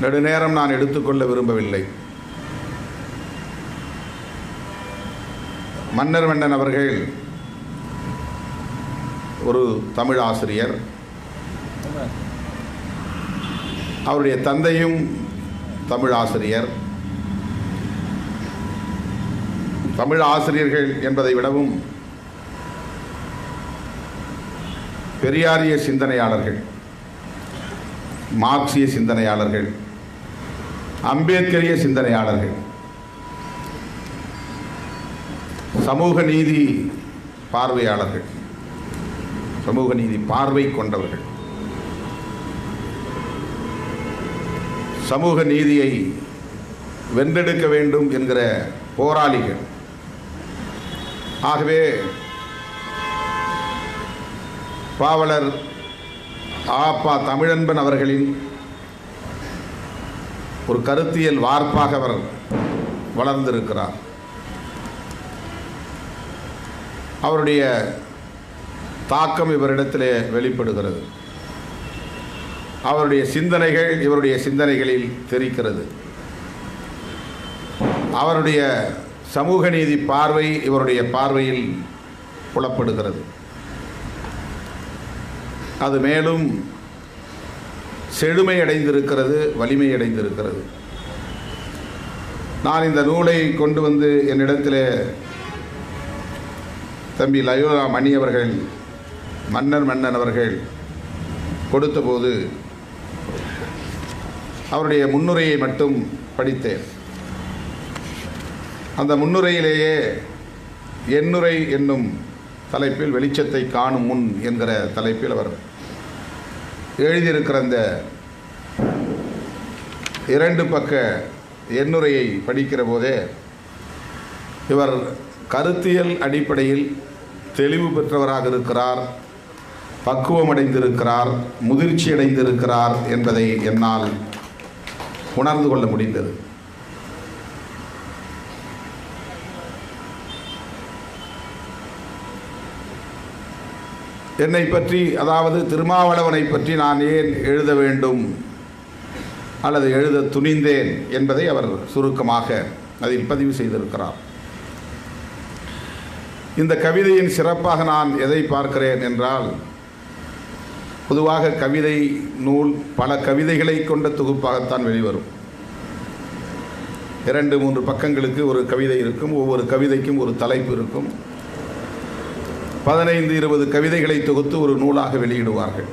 நெடுநேரம் நான் எடுத்துக்கொள்ள விரும்பவில்லை. மன்னர் மன்னன் அவர்கள் ஒரு தமிழ் ஆசிரியர். அவருடைய தந்தையும் தமிழ் ஆசிரியர். தமிழ் ஆசிரியர்கள் என்பதை விடவும் பெரியாரிய சிந்தனையாளர்கள், மார்க்சிய சிந்தனையாளர்கள், அம்பேத்கரிய சிந்தனையாளர்கள், சமூக நீதி பார்வையாளர்கள், சமூக நீதி பார்வை கொண்டவர்கள், சமூக நீதியை வென்றெடுக்க வேண்டும் என்கிற போராளிகள். ஆகவே பாவலர் ஆப்பா தமிழன்பன் அவர்களின் ஒரு கருத்தியல் வார்ப்பாக அவர் வளர்ந்திருக்கிறார். அவருடைய தாக்கம் இவரிடத்திலே வெளிப்படுகிறது. அவருடைய சிந்தனைகள் இவருடைய சிந்தனைகளில் தெரிக்கிறது. அவருடைய சமூக நீதி பார்வை இவருடைய பார்வையில் புலப்படுகிறது. அது மேலும் செழுமை அடைந்திருக்கிறது, வலிமை அடைந்திருக்கிறது. நான் இந்த நூலை கொண்டு வந்து என்னிடத்தில் தம்பி லயோலா மணி அவர்கள், மன்னர் மன்னன் அவர்கள் கொடுத்தபோது அவருடைய முன்னுரையை மட்டும் படித்தேன். அந்த முன்னுரையிலேயே எண்ணுரை என்னும் தலைப்பில், வெளிச்சத்தை காணும் முன் என்கிற தலைப்பில் அவர் எழுதியிருக்கிற அந்த 2 பக்க எண்ணுரையை படிக்கிற போதே இவர் கருத்தியல் அடிப்படையில் தெளிவு பெற்றவராக இருக்கிறார், பக்குவம் அடைந்திருக்கிறார், முதிர்ச்சி அடைந்திருக்கிறார் என்பதை என்னால் உணர்ந்து கொள்ள முடிந்தது. என்னை பற்றி, அதாவது திருமாவளவனை பற்றி நான் ஏன் எழுத வேண்டும் அல்லது எழுத துணிந்தேன் என்பதை அவர் சுருக்கமாக அதில் பதிவு செய்திருக்கிறார். இந்த கவிதையின் சிறப்பாக நான் எதை பார்க்கிறேன் என்றால், பொதுவாக கவிதை நூல் பல கவிதைகளை கொண்ட தொகுப்பாகத்தான் வெளிவரும். 2-3 பக்கங்களுக்கு ஒரு கவிதை இருக்கும். ஒவ்வொரு கவிதைக்கும் ஒரு தலைப்பு இருக்கும். 15-20 கவிதைகளை தொகுத்து ஒரு நூலாக வெளியிடுவார்கள்.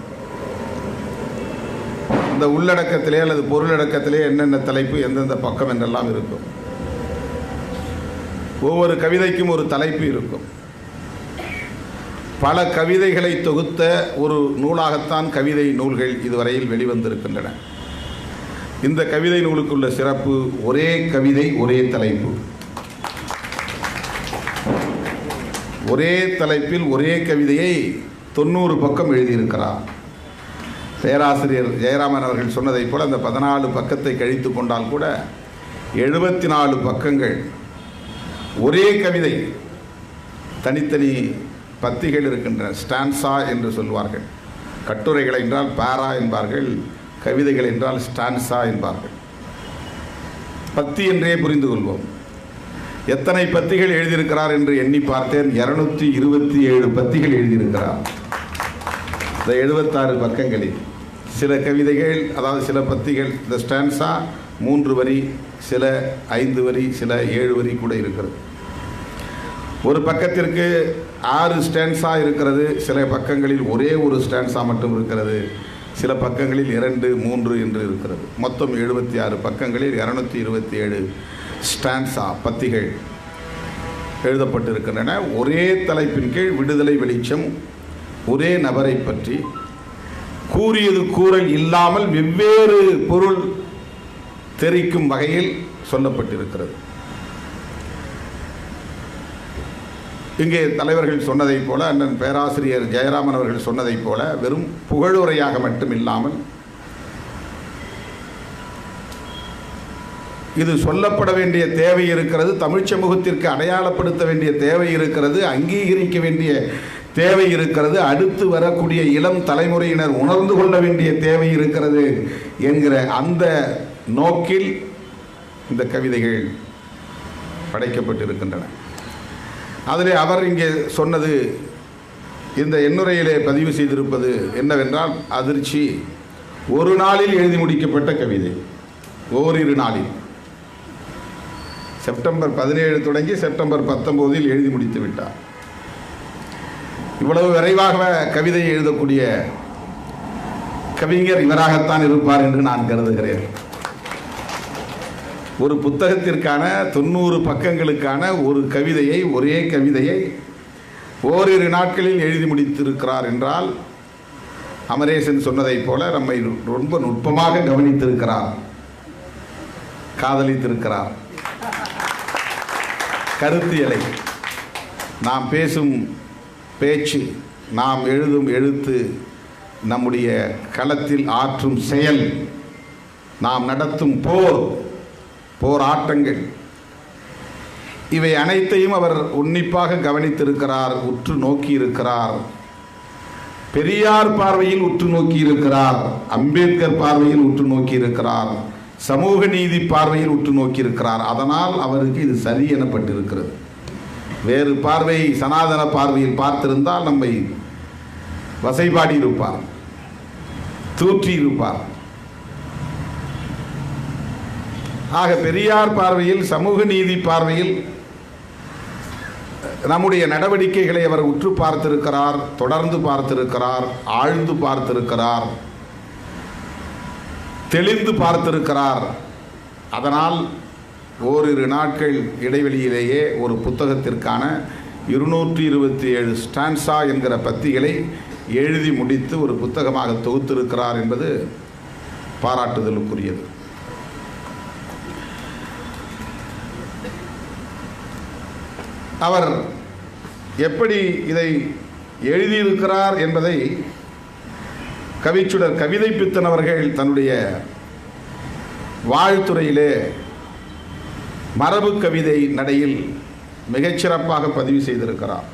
இந்த உள்ளடக்கத்திலே அல்லது பொருளடக்கத்திலே என்னென்ன தலைப்பு, எந்தெந்த பக்கம் என்றெல்லாம் இருக்கும். ஒவ்வொரு கவிதைக்கும் ஒரு தலைப்பு இருக்கும். பல கவிதைகளை தொகுத்த ஒரு நூலாகத்தான் கவிதை நூல்கள் இதுவரையில் வெளிவந்திருக்கின்றன. இந்த கவிதை நூலுக்குள்ள சிறப்பு, ஒரே கவிதை ஒரே தலைப்பு, ஒரே தலைப்பில் ஒரே கவிதையை 90 பக்கம் எழுதியிருக்கிறார். பேராசிரியர் ஜெயராமன் அவர்கள் சொன்னதைப் போல அந்த 14 பக்கத்தை கழித்து கொண்டால் கூட 74 பக்கங்கள் ஒரே கவிதை. தனித்தனி பத்திகள் இருக்கின்றன, ஸ்டான்சா என்று சொல்வார்கள். கட்டுரைகள் என்றால் பாரா என்பார்கள், கவிதைகள் என்றால் ஸ்டான்சா என்பார்கள். பத்தி என்றே புரிந்து கொள்வோம். எத்தனை பத்திகள் எழுதியிருக்கிறார் என்று எண்ணி பார்த்தேன். 227 பத்திகள் எழுதியிருக்கிறார். இந்த 76 பக்கங்களில் சில கவிதைகள், அதாவது சில பத்திகள், இந்த ஸ்டான்சா 3 வரி, சில 5 வரி, சில 7 வரி கூட இருக்கிறது. ஒரு பக்கத்திற்கு 6 ஸ்டான்சா இருக்கிறது. சில பக்கங்களில் ஒரே ஒரு ஸ்டான்சா மட்டும் இருக்கிறது. சில பக்கங்களில் 2, 3 என்று இருக்கிறது. மொத்தம் 76 பக்கங்களில் 227 ஸ்டான்சா பத்திகள் எழுதப்பட்டிருக்கின்றன. ஒரே தலைப்பின் கீழ் விடுதலை வெளிச்சம், ஒரே நபரை பற்றி கூறியது கூறல் இல்லாமல் வெவ்வேறு பொருள் தெரிக்கும் வகையில் சொல்லப்பட்டிருக்கிறது. இங்கே தலைவர்கள் சொன்னதைப் போல, அண்ணன் பேராசிரியர் ஜெயராமன் அவர்கள் சொன்னதைப் போல வெறும் புகழுரையாக மட்டும் இல்லாமல் இது சொல்லப்பட வேண்டிய தேவை இருக்கிறது. தமிழ் சமூகத்திற்கு அடையாளப்படுத்த வேண்டிய தேவை இருக்கிறது. அங்கீகரிக்க வேண்டிய தேவை இருக்கிறது, அடுத்து வரக்கூடிய இளம் தலைமுறையினர் உணர்ந்து கொள்ள வேண்டிய தேவை இருக்கிறது என்கிற அந்த நோக்கில் இந்த கவிதைகள் படைக்கப்பட்டிருக்கின்றன. அதிலே அவர் இங்கே சொன்னது, இந்த எண்ணுரையிலே பதிவு செய்திருப்பது என்னவென்றால், அதிர்ச்சி. ஒரு நாளில் எழுதி முடிக்கப்பட்ட கவிதை, ஓரிரு நாளில். செப்டம்பர் 17 தொடங்கி செப்டம்பர் 19 எழுதி முடித்து விட்டார். இவ்வளவு விரைவாக கவிதை எழுதக்கூடிய கவிஞர் இவராகத்தான் இருப்பார் என்று நான் கருதுகிறேன். ஒரு புத்தகத்திற்கான 90 பக்கங்களுக்கான ஒரு கவிதையை, ஒரே கவிதையை ஓரிரு நாட்களில் எழுதி முடித்திருக்கிறார் என்றால், அமரேசன் சொன்னதைப் போல நம்மை ரொம்ப நுட்பமாக கவனித்திருக்கிறார், காதலித்திருக்கிறார். கருத்தியலை, நாம் பேசும் பேச்சு, நாம் எழுதும் எழுத்து, நம்முடைய களத்தில் ஆற்றும் செயல், நாம் நடத்தும் போராட்டங்கள், இவை அனைத்தையும் அவர் உன்னிப்பாக கவனித்திருக்கிறார், உற்று நோக்கி இருக்கிறார். பெரியார் பார்வையில் உற்று நோக்கி இருக்கிறார், அம்பேத்கர் பார்வையில் உற்று நோக்கி இருக்கிறார், சமூக நீதி பார்வையில் உற்று நோக்கி இருக்கிறார். அதனால் அவருக்கு இது சரி எனப்பட்டிருக்கிறது. வேறு பார்வை, சனாதன பார்வையில் பார்த்திருந்தால் நம்மை வசைபாடி இருப்பார், தூற்றி இருப்பார். ஆக பெரியார் பார்வையில், சமூக நீதி பார்வையில் நம்முடைய நடவடிக்கைகளை அவர் உற்று பார்த்திருக்கிறார், தொடர்ந்து பார்த்திருக்கிறார், ஆழ்ந்து பார்த்திருக்கிறார், தெளிந்து பார்த்திருக்கிறார். அதனால் ஓரிரு நாட்கள் இடைவெளியிலேயே ஒரு புத்தகத்திற்கான 227 ஸ்டான்சா என்கிற பத்திகளை எழுதி முடித்து ஒரு புத்தகமாக தொகுத்திருக்கிறார் என்பது பாராட்டுதலுக்குரியது. அவர் எப்படி இதை எழுதியிருக்கிறார் என்பதை கவிச்சுடர் கவிதை பித்தன் அவர்கள் தன்னுடைய வாழ்த்துறையிலே மரபு கவிதை நடையில் மிகச்சிறப்பாக பதிவு செய்திருக்கிறார்.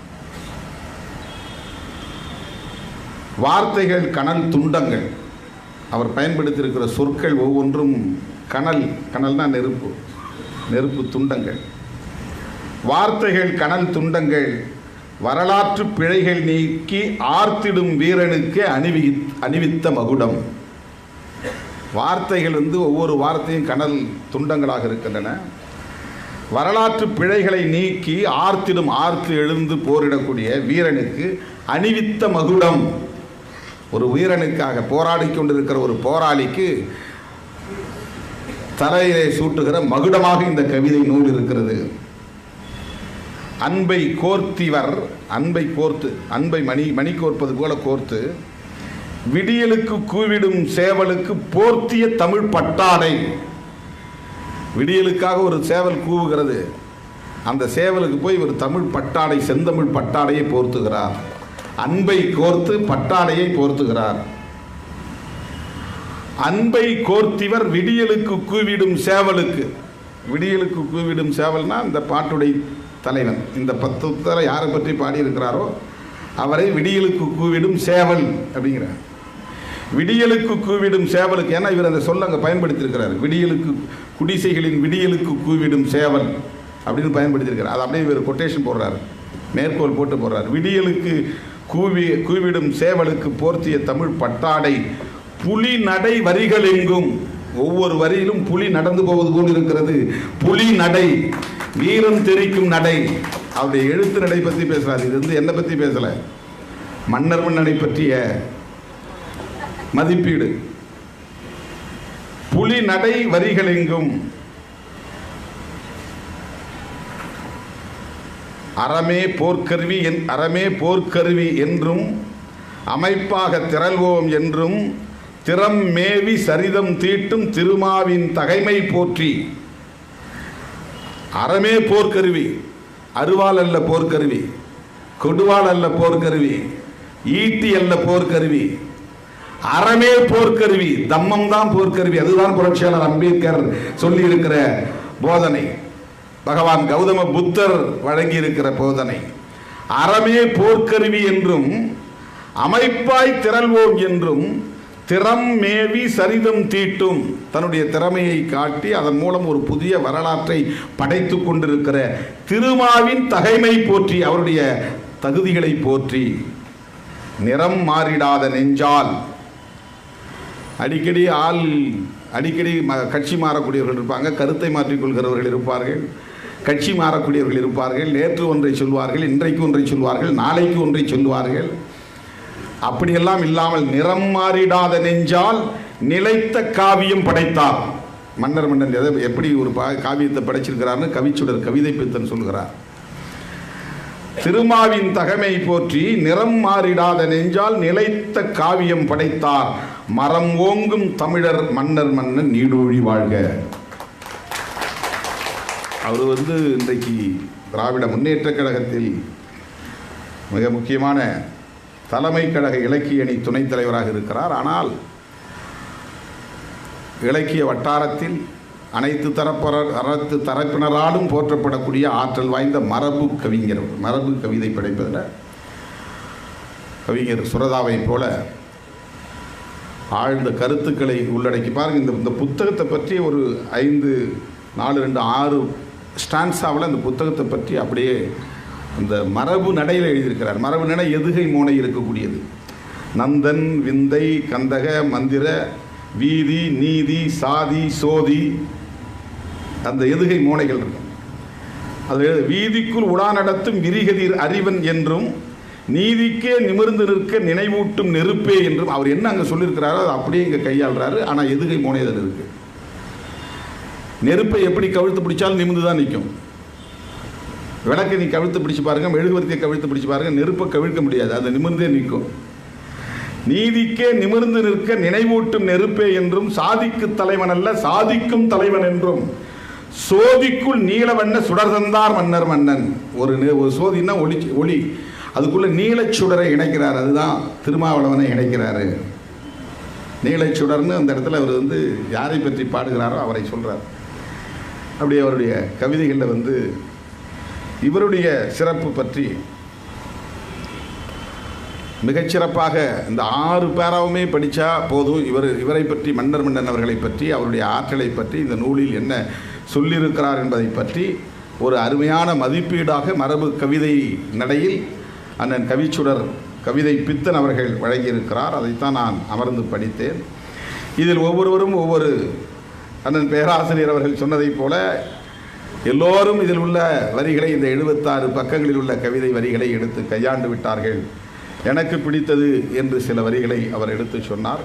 வார்த்தைகள் கனல் துண்டங்கள். அவர் பயன்படுத்தியிருக்கிற சொற்கள் ஒவ்வொன்றும் கனல்னா நெருப்பு துண்டங்கள். வார்த்தைகள் கனல் துண்டங்கள், வரலாற்று பிழைகள் நீக்கி ஆர்த்திடும் வீரனுக்கு அணிவித்த மகுடம். வார்த்தைகள் ஒவ்வொரு வார்த்தையும் கனல் துண்டங்களாக இருக்கின்றன. வரலாற்று பிழைகளை நீக்கி ஆர்த்து எழுந்து போரிடக்கூடிய வீரனுக்கு அணிவித்த மகுடம். ஒரு வீரனுக்காக போராடி கொண்டிருக்கிற ஒரு போராளிக்கு தலையிலே சூட்டுகிற மகுடமாக இந்த கவிதை நூல் இருக்கிறது. அன்பை கோர்த்திவர், அன்பை மணி கோர்ப்பது போல கோர்த்து, விடியலுக்கு கூவிடும் சேவலுக்கு போர்த்திய தமிழ் பட்டாடை. விடியலுக்காக ஒரு சேவல் கூவுகிறது, அந்த சேவலுக்கு போய் ஒரு தமிழ் பட்டாடை, செந்தமிழ் பட்டாடையை போர்த்துகிறார். அன்பை கோர்த்து பட்டாடையை போர்த்துகிறார். அன்பை கோர்த்திவர் விடியலுக்கு கூவிடும் சேவலுக்கு. விடியலுக்கு கூவிடும் சேவல்னா இந்த பாட்டுடைய தலைவன். இந்த 10 யாரை பற்றி பாடியிருக்கிறாரோ அவரை விடியலுக்கு கூவிடும் சேவல் அப்படிங்கிறார். விடியலுக்கு கூவிடும் சேவலுக்கு, ஏன்னா இவர் அந்த சொல்ல அங்கே பயன்படுத்தியிருக்கிறார். விடியலுக்கு, குடிசைகளின் விடியலுக்கு கூவிடும் சேவல் அப்படின்னு பயன்படுத்தியிருக்கிறார். அது அப்படியே இவர் கொட்டேஷன் போடுறார், மேற்கோள் போட்டு போடுறார். விடியலுக்கு கூவிடும் சேவலுக்கு போர்த்திய தமிழ் பட்டாடை, புலி நடை வரிகள் எங்கும். ஒவ்வொரு வரியிலும் புலி நடந்து போவது போல் இருக்கிறது. புலி நடை, வீரம் தெரிக்கும் நடை. அவருடைய எழுத்து நடை பற்றி பேசுகிறார். இது என்னை பற்றி பேசலை, மன்னர் மன்னனை பற்றிய மதிப்பீடு. புலி நடை வரிகள் எங்கும், அறமே போர்க்கருவி என்றும் அமைப்பாக திரள்வோம் என்றும் திறம் மேவி சரிதம் தீட்டும் திருமாவின் தகைமை போற்றி. அறமே போர்க்கருவி, அருவாள் அல்ல போர்க்கருவி, கொடுவாள் அல்ல போர்க்கருவி, ஈட்டி அல்ல போர்க்கருவி, அறமே போர்க்கருவி, தம்மம் தான் போர்க்கருவி. அதுதான் புரட்சியாளர் அம்பேத்கர் சொல்லி இருக்கிற போதனை, பகவான் கௌதம புத்தர் வழங்கி இருக்கிற போதனை. அறமே போர்க்கருவி என்றும் அமைப்பாய் திரள்வோம் என்றும் திறம் மேவி சரிதம் தீட்டும் தன்னுடைய திறமையை காட்டி அதன் மூலம் ஒரு புதிய வரலாற்றை படைத்து கொண்டிருக்கிற திருமாவின் தகைமை போற்றி, அவருடைய தகுதிகளை போற்றி, நிறம் மாறிடாத நெஞ்சால் அடிக்கடி கட்சி மாறக்கூடியவர்கள் இருப்பாங்க, கருத்தை மாற்றிக்கொள்கிறவர்கள் இருப்பார்கள், கட்சி மாறக்கூடியவர்கள் இருப்பார்கள். நேற்று ஒன்றை சொல்வார்கள், இன்றைக்கு ஒன்றை சொல்வார்கள், நாளைக்கு ஒன்றை சொல்வார்கள். அப்படியெல்லாம் இல்லாமல் நிறம் மாறிடாத நெஞ்சால் நிலைத்த காவியம் படைத்தார். மன்னன் எப்படி ஒரு காவியத்தை படைச்சிருக்கிறார்னு கவிச்சுடர் கவிதை பித்தன் சொல்கிறார். திருமாவின் தகமை போற்றி நிறம் மாறிடாத நெஞ்சால் நிலைத்த காவியம் படைத்தார். மரம் ஓங்கும் தமிழர் மன்னர் மன்னன் நீடூழி வாழ்க. அவர் இன்றைக்கு திராவிட முன்னேற்ற கழகத்தில் மிக முக்கியமான தலைமை கழக இலக்கிய அணி துணைத் தலைவராக இருக்கிறார். ஆனால் இலக்கிய வட்டாரத்தில் அனைத்து தரப்பினராலும் போற்றப்படக்கூடிய ஆற்றல் வாய்ந்த மரபு கவிதை படைப்பதில் கவிஞர் சுரதாவை போல ஆழ்ந்த கருத்துக்களை உள்ளடக்கி பாருங்கள். இந்த புத்தகத்தை பற்றி ஒரு 5-4-2-6 ஸ்டான்ஸாவில் அந்த புத்தகத்தை பற்றி அப்படியே அந்த மரபு நடையில் எழுதியிருக்கிறார். மரபு நடை எதுகை மோனை இருக்கக்கூடியது. நந்தன், விந்தை, கந்தக, மந்திர, வீதி, நீதி, சாதி, சோதி, அந்த எதுகை மோனைகள் இருக்கும். அது வீதிக்குள் உடா நடத்தும் விரிகதிர் அறிவன் என்றும் நீதிக்கே நிமிர்ந்து நிற்க நினைவூட்டும் நெருப்பே என்றும் அவர் என்ன அங்கே சொல்லியிருக்கிறாரோ அது அப்படியே இங்கே கையாளுறாரு. ஆனால் எதுகை மோனை அதில் இருக்கு. நெருப்பை எப்படி கவிழ்த்து பிடிச்சாலும் நிமிர்ந்து தான் நிற்கும். விளக்கை நீ கவிழ்த்து பிடிச்சு பாருங்க, மெழுகுவர்த்தியை கவிழ்த்து பிடிச்சு பாருங்க, நெருப்பை கவிழ்க்க முடியாது, அது நிமிர்ந்தே நிற்கும். நீதிக்கே நிமிர்ந்து நிற்க நினைவூட்டும் நெருப்பே என்றும் சாதிக்கு தலைவன் அல்ல சாதிக்கும் தலைவன் என்றும் சோதிக்குள் நீலவண்ண சுடர் தந்தார் மன்னர் மன்னன். ஒரு சோதின்னா ஒளி, அதுக்குள்ள நீலச்சுடரை இணைக்கிறார். அதுதான் திருமாவளவனை இணைக்கிறாரு. நீலச்சுடர்னு அந்த இடத்துல அவர் யாரை பற்றி பாடுகிறாரோ அவரை சொல்றார். அப்படி அவருடைய கவிதைகளில் இவருடைய சிறப்பு பற்றி மிகச்சிறப்பாக இந்த 6 பேராவுமே படித்தா போதும். இவரை பற்றி மன்னன் அவர்களை பற்றி அவருடைய ஆற்றலை பற்றி இந்த நூலில் என்ன சொல்லியிருக்கிறார் என்பதை பற்றி ஒரு அருமையான மதிப்பீடாக மரபு கவிதை நடையில் அண்ணன் கவிச்சுடர் கவிதை பித்தன் அவர்கள் வழங்கியிருக்கிறார். அதைத்தான் நான் அமர்ந்து படித்தேன். இதில் ஒவ்வொருவரும் ஒவ்வொரு அண்ணன் பேராசிரியர் அவர்கள் சொன்னதைப் போல எல்லோரும் இதில் உள்ள வரிகளை, இந்த 76 பக்கங்களில் உள்ள கவிதை வரிகளை எடுத்து கையாண்டு விட்டார்கள். எனக்கு பிடித்தது என்று சில வரிகளை அவர் எடுத்து சொன்னார்.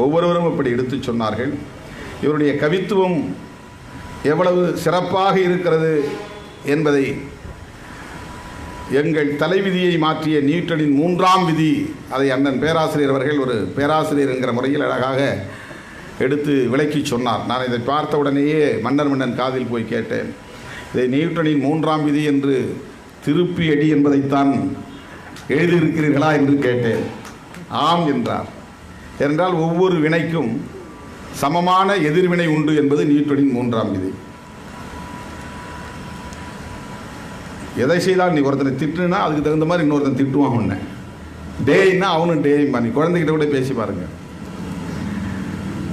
ஒவ்வொருவரும் அப்படி எடுத்து சொன்னார்கள். இவருடைய கவித்துவம் எவ்வளவு சிறப்பாக இருக்கிறது என்பதை எங்கள் தலைவிதியை மாற்றிய நியூட்டனின் 3ஆம் விதி, அதை அண்ணன் பேராசிரியர் அவர்கள் ஒரு பேராசிரியர் என்கிற முறையில் அழகாக எடுத்து விளக்கி சொன்னார். நான் இதை பார்த்த உடனேயே மன்னன் காதில் போய் கேட்டேன். இதை நியூட்டனின் 3ஆம் விதி என்று திருப்பி அடி என்பதைத்தான் எழுதியிருக்கிறீர்களா என்று கேட்டேன். ஆம் என்றார். என்றால் ஒவ்வொரு வினைக்கும் சமமான எதிர்வினை உண்டு என்பது நியூட்டனின் 3ஆம் விதி. எதை செய்தால் நீ ஒருத்தனை திட்டுனா அதுக்கு தகுந்த மாதிரி இன்னொருத்தன் திட்டுவான். ஒன்று டேய்னா அவனும் டேய்மா. நீ குழந்தைகிட்ட கூட பேசி பாருங்கள்.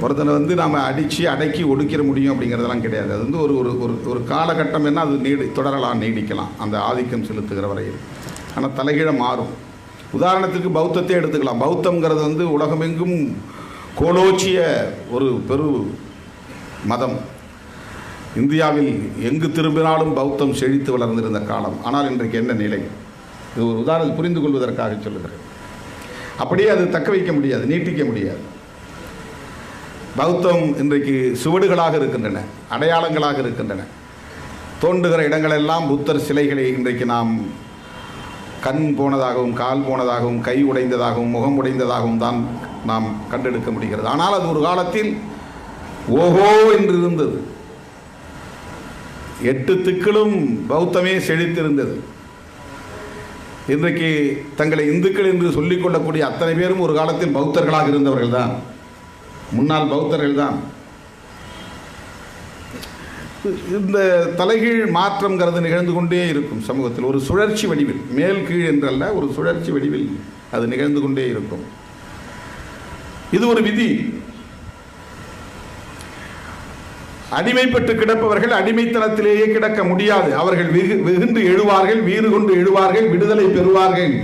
ஒருத்தனை நாம் அடித்து அடக்கி ஒடுக்கிற முடியும் அப்படிங்கிறதெல்லாம் கிடையாது. அது ஒரு ஒரு ஒரு காலகட்டம் என்ன அது தொடரலாம், நீடிக்கலாம் அந்த ஆதிக்கம் செலுத்துகிற வரையில். ஆனால் தலைகீழ மாறும். உதாரணத்துக்கு பௌத்தத்தை எடுத்துக்கலாம். பௌத்தம்ங்கிறது உலகமெங்கும் கோலோச்சிய ஒரு பெரு மதம். இந்தியாவில் எங்கு திரும்பினாலும் பௌத்தம் செழித்து வளர்ந்திருந்த காலம். ஆனால் இன்றைக்கு என்ன நிலை? இது ஒரு உதாரணம் புரிந்து கொள்வதற்காக சொல்லுகிறேன். அப்படியே அது தக்க வைக்க முடியாது, நீட்டிக்க முடியாது. பௌத்தம் இன்றைக்கு சுவடுகளாக இருக்கின்றன, அடையாளங்களாக இருக்கின்றன. தோன்றுகிற இடங்களெல்லாம் புத்தர் சிலைகளை இன்றைக்கு நாம் கண் போனதாகவும் கால் போனதாகவும் கை உடைந்ததாகவும் முகம் உடைந்ததாகவும் தான் நாம் கண்டெடுக்க முடிகிறது. ஆனால் அது ஒரு காலத்தில் ஓஹோ என்று இருந்தது. 8 திக்கிலும் பௌத்தமே செழித்திருந்தது. இன்றைக்கு தங்களை இந்துக்கள் என்று சொல்லிக்கொள்ளக்கூடிய அத்தனை பேரும் ஒரு காலத்தில் பௌத்தர்களாக இருந்தவர்கள் தான், முன்னாள் பௌத்தர்கள் தான். இந்த தலைகீழ் மாற்றம்ங்கிறது நிகழ்ந்து கொண்டே இருக்கும் சமூகத்தில். ஒரு சுழற்சி வடிவில், மேல் கீழ் என்றல்ல, ஒரு சுழற்சி வடிவில் அது நிகழ்ந்து கொண்டே இருக்கும். இது ஒரு விதி. அடிமைப்பட்டு கிடப்பவர்கள் அடிமைத்தனத்திலேயே கிடக்க முடியாது. அவர்கள் வெகுண்டு எழுவார்கள், வீறு கொண்டு எழுவார்கள், விடுதலை பெறுவார்கள்.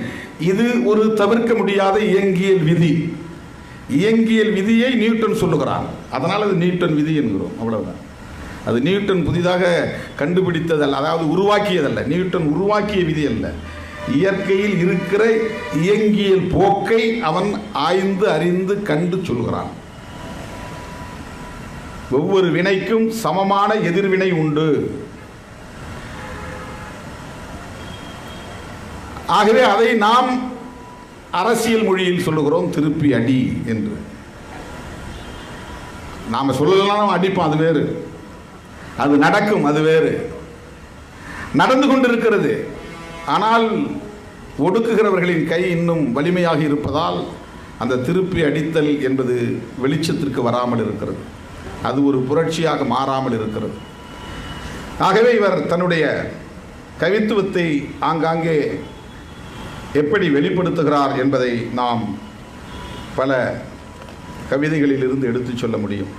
இது ஒரு தவிர்க்க முடியாத இயங்கியல் விதி. இயங்கியல் விதியை நியூட்டன் சொல்லுகிறான். அதனால் அது நியூட்டன் விதி என்கிறோம். அவ்வளவுதான். அது நியூட்டன் புதிதாக கண்டுபிடித்ததல்ல, அதாவது உருவாக்கியதல்ல. நியூட்டன் உருவாக்கிய விதி அல்ல. இயற்கையில் இருக்கிற இயங்கியல் போக்கை அவன் ஆய்ந்து அறிந்து கண்டு சொல்கிறான். ஒவ்வொரு வினைக்கும் சமமான எதிர்வினை உண்டு. ஆகவே அதை நாம் அரசியல் மொழியில் சொல்லுகிறோம் திருப்பி அடி என்று. நாம் சொல்லலாம் அடிப்போம், அது வேறு. அது நடக்கும், அது வேறு. நடந்து கொண்டிருக்கிறது. ஆனால் ஒடுக்குகிறவர்களின் கை இன்னும் வலிமையாக இருப்பதால் அந்த திருப்பி அடித்தல் என்பது வெளிச்சத்திற்கு வராமல் இருக்கிறது. அது ஒரு புரட்சியாக மாறாமல் இருக்கிறது. ஆகவே இவர் தன்னுடைய கவித்துவத்தை ஆங்காங்கே எப்படி வெளிப்படுத்துகிறார் என்பதை நாம் பல கவிதைகளில் இருந்து எடுத்துச் சொல்ல முடியும்.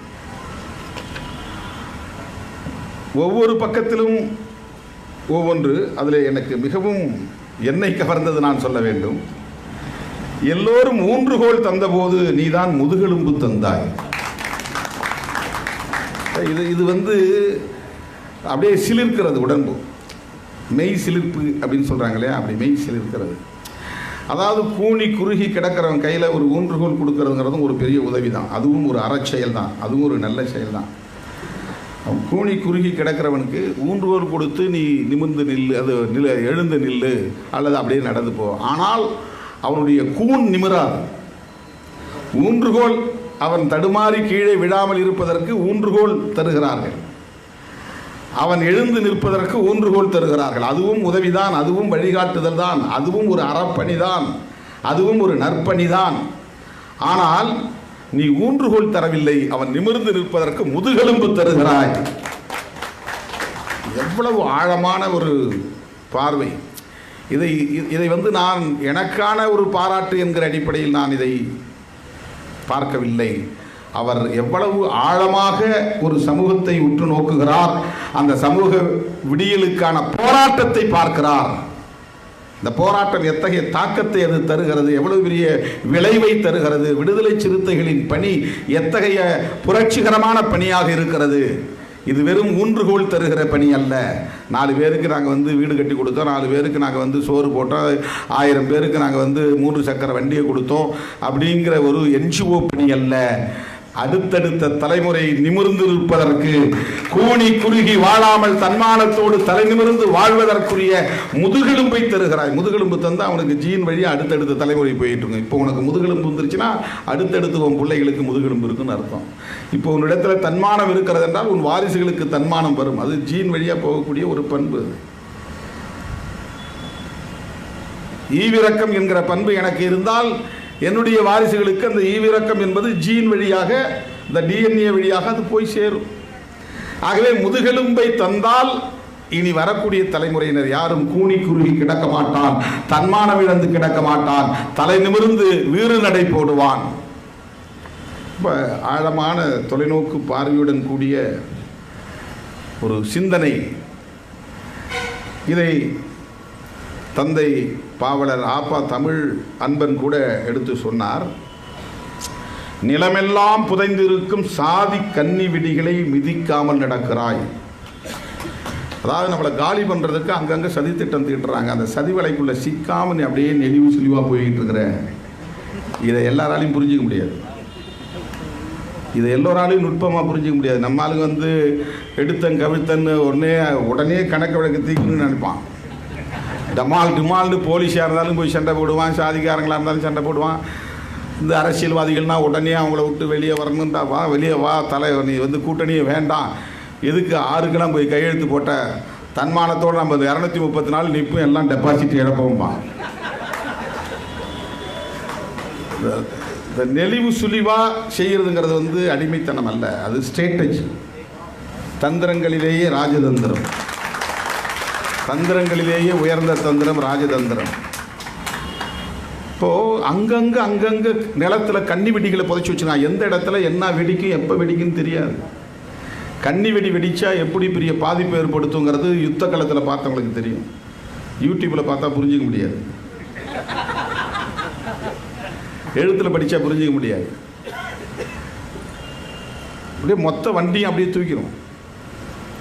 ஒவ்வொரு பக்கத்திலும் ஒவ்வொன்று. அதில் எனக்கு மிகவும் என்னை கவர்ந்தது நான் சொல்ல வேண்டும். எல்லோரும் ஊன்றுகோல் தந்தபோது நீதான் முதுகெலும்பு தந்தாய். இது வந்து அப்படியே சிலிர்க்கிறது உடம்பு. மெய் சிலிர்ப்பு அப்படின்னு சொல்கிறாங்களே, அப்படி மெய் சிலிர்க்கிறது. அதாவது கூனி குறுகி கிடக்கிறவன் கையில் ஒரு ஊன்றுகோல் கொடுக்கறதுங்கிறதும் ஒரு பெரிய உதவி தான். அதுவும் ஒரு அறச்செயல் தான். அதுவும் ஒரு நல்ல செயல் தான். அவன் கூனி குறுகி கிடக்கிறவனுக்கு ஊன்றுகோல் கொடுத்து நீ நிமிர்ந்து நில்லு, அது எழுந்து நில்லு, அல்லது அப்படியே நடந்து போ. ஆனால் அவனுடைய கூன் நிமிராது. ஊன்றுகோல் அவன் தடுமாறி கீழே விழாமல் இருப்பதற்கு ஊன்றுகோல் தருகிறார்கள். அவன் எழுந்து நிற்பதற்கு ஊன்றுகோல் தருகிறார்கள். அதுவும் உதவிதான், அதுவும் வழிகாட்டுதல் தான், அதுவும் ஒரு அறப்பணிதான், அதுவும் ஒரு நற்பணிதான். ஆனால் நீ ஊன்றுகோல் தரவில்லை, அவன் நிமிர்ந்து நிற்பதற்கு முதுகெலும்பு தருகிறாய். எவ்வளவு ஆழமான ஒரு பார்வை! இதை வந்து நான் எனக்கான ஒரு பாராட்டு என்கிற அடிப்படையில் நான் இதை பார்க்கவில்லை. அவர் எவ்வளவு ஆழமாக ஒரு சமூகத்தை உற்று நோக்குகிறார், அந்த சமூக விடியலுக்கான போராட்டத்தை பார்க்கிறார். இந்த போராட்டம் எத்தகைய தாக்கத்தை அது தருகிறது, எவ்வளவு பெரிய விளைவை தருகிறது, விடுதலை சிறுத்தைகளின் பணி எத்தகைய புரட்சிகரமான பணியாக இருக்கிறது. இது வெறும் ஊன்றுகோல் தருகிற பணி அல்ல. 4 பேருக்கு நாங்கள் வந்து வீடு கட்டி கொடுத்தோம், 4 பேருக்கு நாங்கள் வந்து சோறு போட்டோம், 1000 பேருக்கு நாங்கள் வந்து 3 சக்கர வண்டியை கொடுத்தோம் அப்படிங்கிற ஒரு என்ஜிஓ பணி அல்ல. அடுத்தடுத்த தலைமுறை நிமிர்ந்து இருப்பதற்கு, கூனி குறுகி வாழாமல் தன்மானத்தோடு தலை நிமிர்ந்து வாழ்வதற்குரிய முதுகெலும்பை தருகிறாய். முதுகெலும்பு தந்தால் அவனுக்கு ஜீன் வழியாக அடுத்தடுத்த தலைமுறை போயிட்டு இருக்கு. இப்போ உனக்கு முதுகெலும்பு வந்துருச்சுன்னா அடுத்தடுத்து உன் பிள்ளைகளுக்கு முதுகெலும்பு இருக்குன்னு அர்த்தம். இப்போ உன்னிடத்துல தன்மானம் இருக்கிறது என்றால் உன் வாரிசுகளுக்கு தன்மானம் வரும். அது ஜீன் வழியாக போகக்கூடிய ஒரு பண்பு. ஈவிரக்கம் என்கிற பண்பு எனக்கு இருந்தால் என்னுடைய வாரிசுகளுக்கு அந்த ஈவிரக்கம் என்பது ஜீன் வழியாக, இந்த டிஎன்ஏ வழியாக அது போய் சேரும். ஆகவே முதுகெலும்பை தந்தால் இனி வரக்கூடிய தலைமுறையினர் யாரும் கூனி குறுகி கிடக்க மாட்டான், தன்மானம் இழந்து கிடக்க மாட்டான், தலை நிமிர்ந்து வீறு நடை போடுவான். ரொம்ப ஆழமான தொலைநோக்கு பார்வையுடன் கூடிய ஒரு சிந்தனை. இதை தந்தை பாவலர் ஆப்பா தமிழ் அன்பன் கூட எடுத்து சொன்னார். நிலமெல்லாம் புதைந்திருக்கும் சாதி கன்னி விடிகளை மிதிக்காமல் நடக்கிறாய். அதாவது நம்மளை காலி பண்ணுறதுக்கு அங்கங்கே சதித்திட்டம் தீட்டுறாங்க. அந்த சதி வலைக்குள்ளே சிக்காமல் நீ அப்படியே நெளிவு சுழிவாக போய்கிட்டு இருக்கிற. இதை எல்லாராலையும் புரிஞ்சிக்க முடியாது. இதை எல்லோராலையும் நுட்பமாக புரிஞ்சிக்க முடியாது. நம்ம ஆளுங்க வந்து எடுத்தன் கவிழ்த்தன்னு உடனே கணக்கு வழக்கு தீக்கணும்னு நினைப்பான். டிமால்னு போலீஸாக இருந்தாலும் போய் சண்டை போடுவான், சாதிக்காரங்களாக இருந்தாலும் சண்டை போடுவான். இந்த அரசியல்வாதிகள்னால் உடனே அவங்கள விட்டு வெளியே வரணுன்றா, வா வெளியே வா தலை, நீ வந்து கூட்டணியே வேண்டாம், எதுக்கு 6 போய் கையெழுத்து போட்ட, தன்மானத்தோடு நம்ம 234 நிற்பும், எல்லாம் டெபாசிட் இழப்போம்பா. இந்த நெளிவு சுழிவாக செய்கிறதுங்கிறது வந்து அடிமைத்தனம் அல்ல, அது ஸ்ட்ராட்டஜி. தந்திரங்களிலேயே ராஜதந்திரம், தந்திரங்களிலேயே உயர்ந்த தந்திரம் ராஜதந்திரம். இப்போது அங்கங்கே நிலத்தில் கன்னி வெடிகளை புதைச்சி வச்சுருக்கான். எந்த இடத்துல என்ன வெடிக்கும் எப்போ வெடிக்குன்னு தெரியாது. கன்னி வெடி வெடித்தா எப்படி பெரிய பாதிப்பு ஏற்படுத்துங்கிறது யுத்த காலத்தில் பார்த்தவங்களுக்கு தெரியும். யூடியூப்பில் பார்த்தா புரிஞ்சிக்க முடியாது, எழுத்தில் படித்தா புரிஞ்சிக்க முடியாது. அப்படியே மொத்த வண்டியும் அப்படியே தூக்கிறோம்.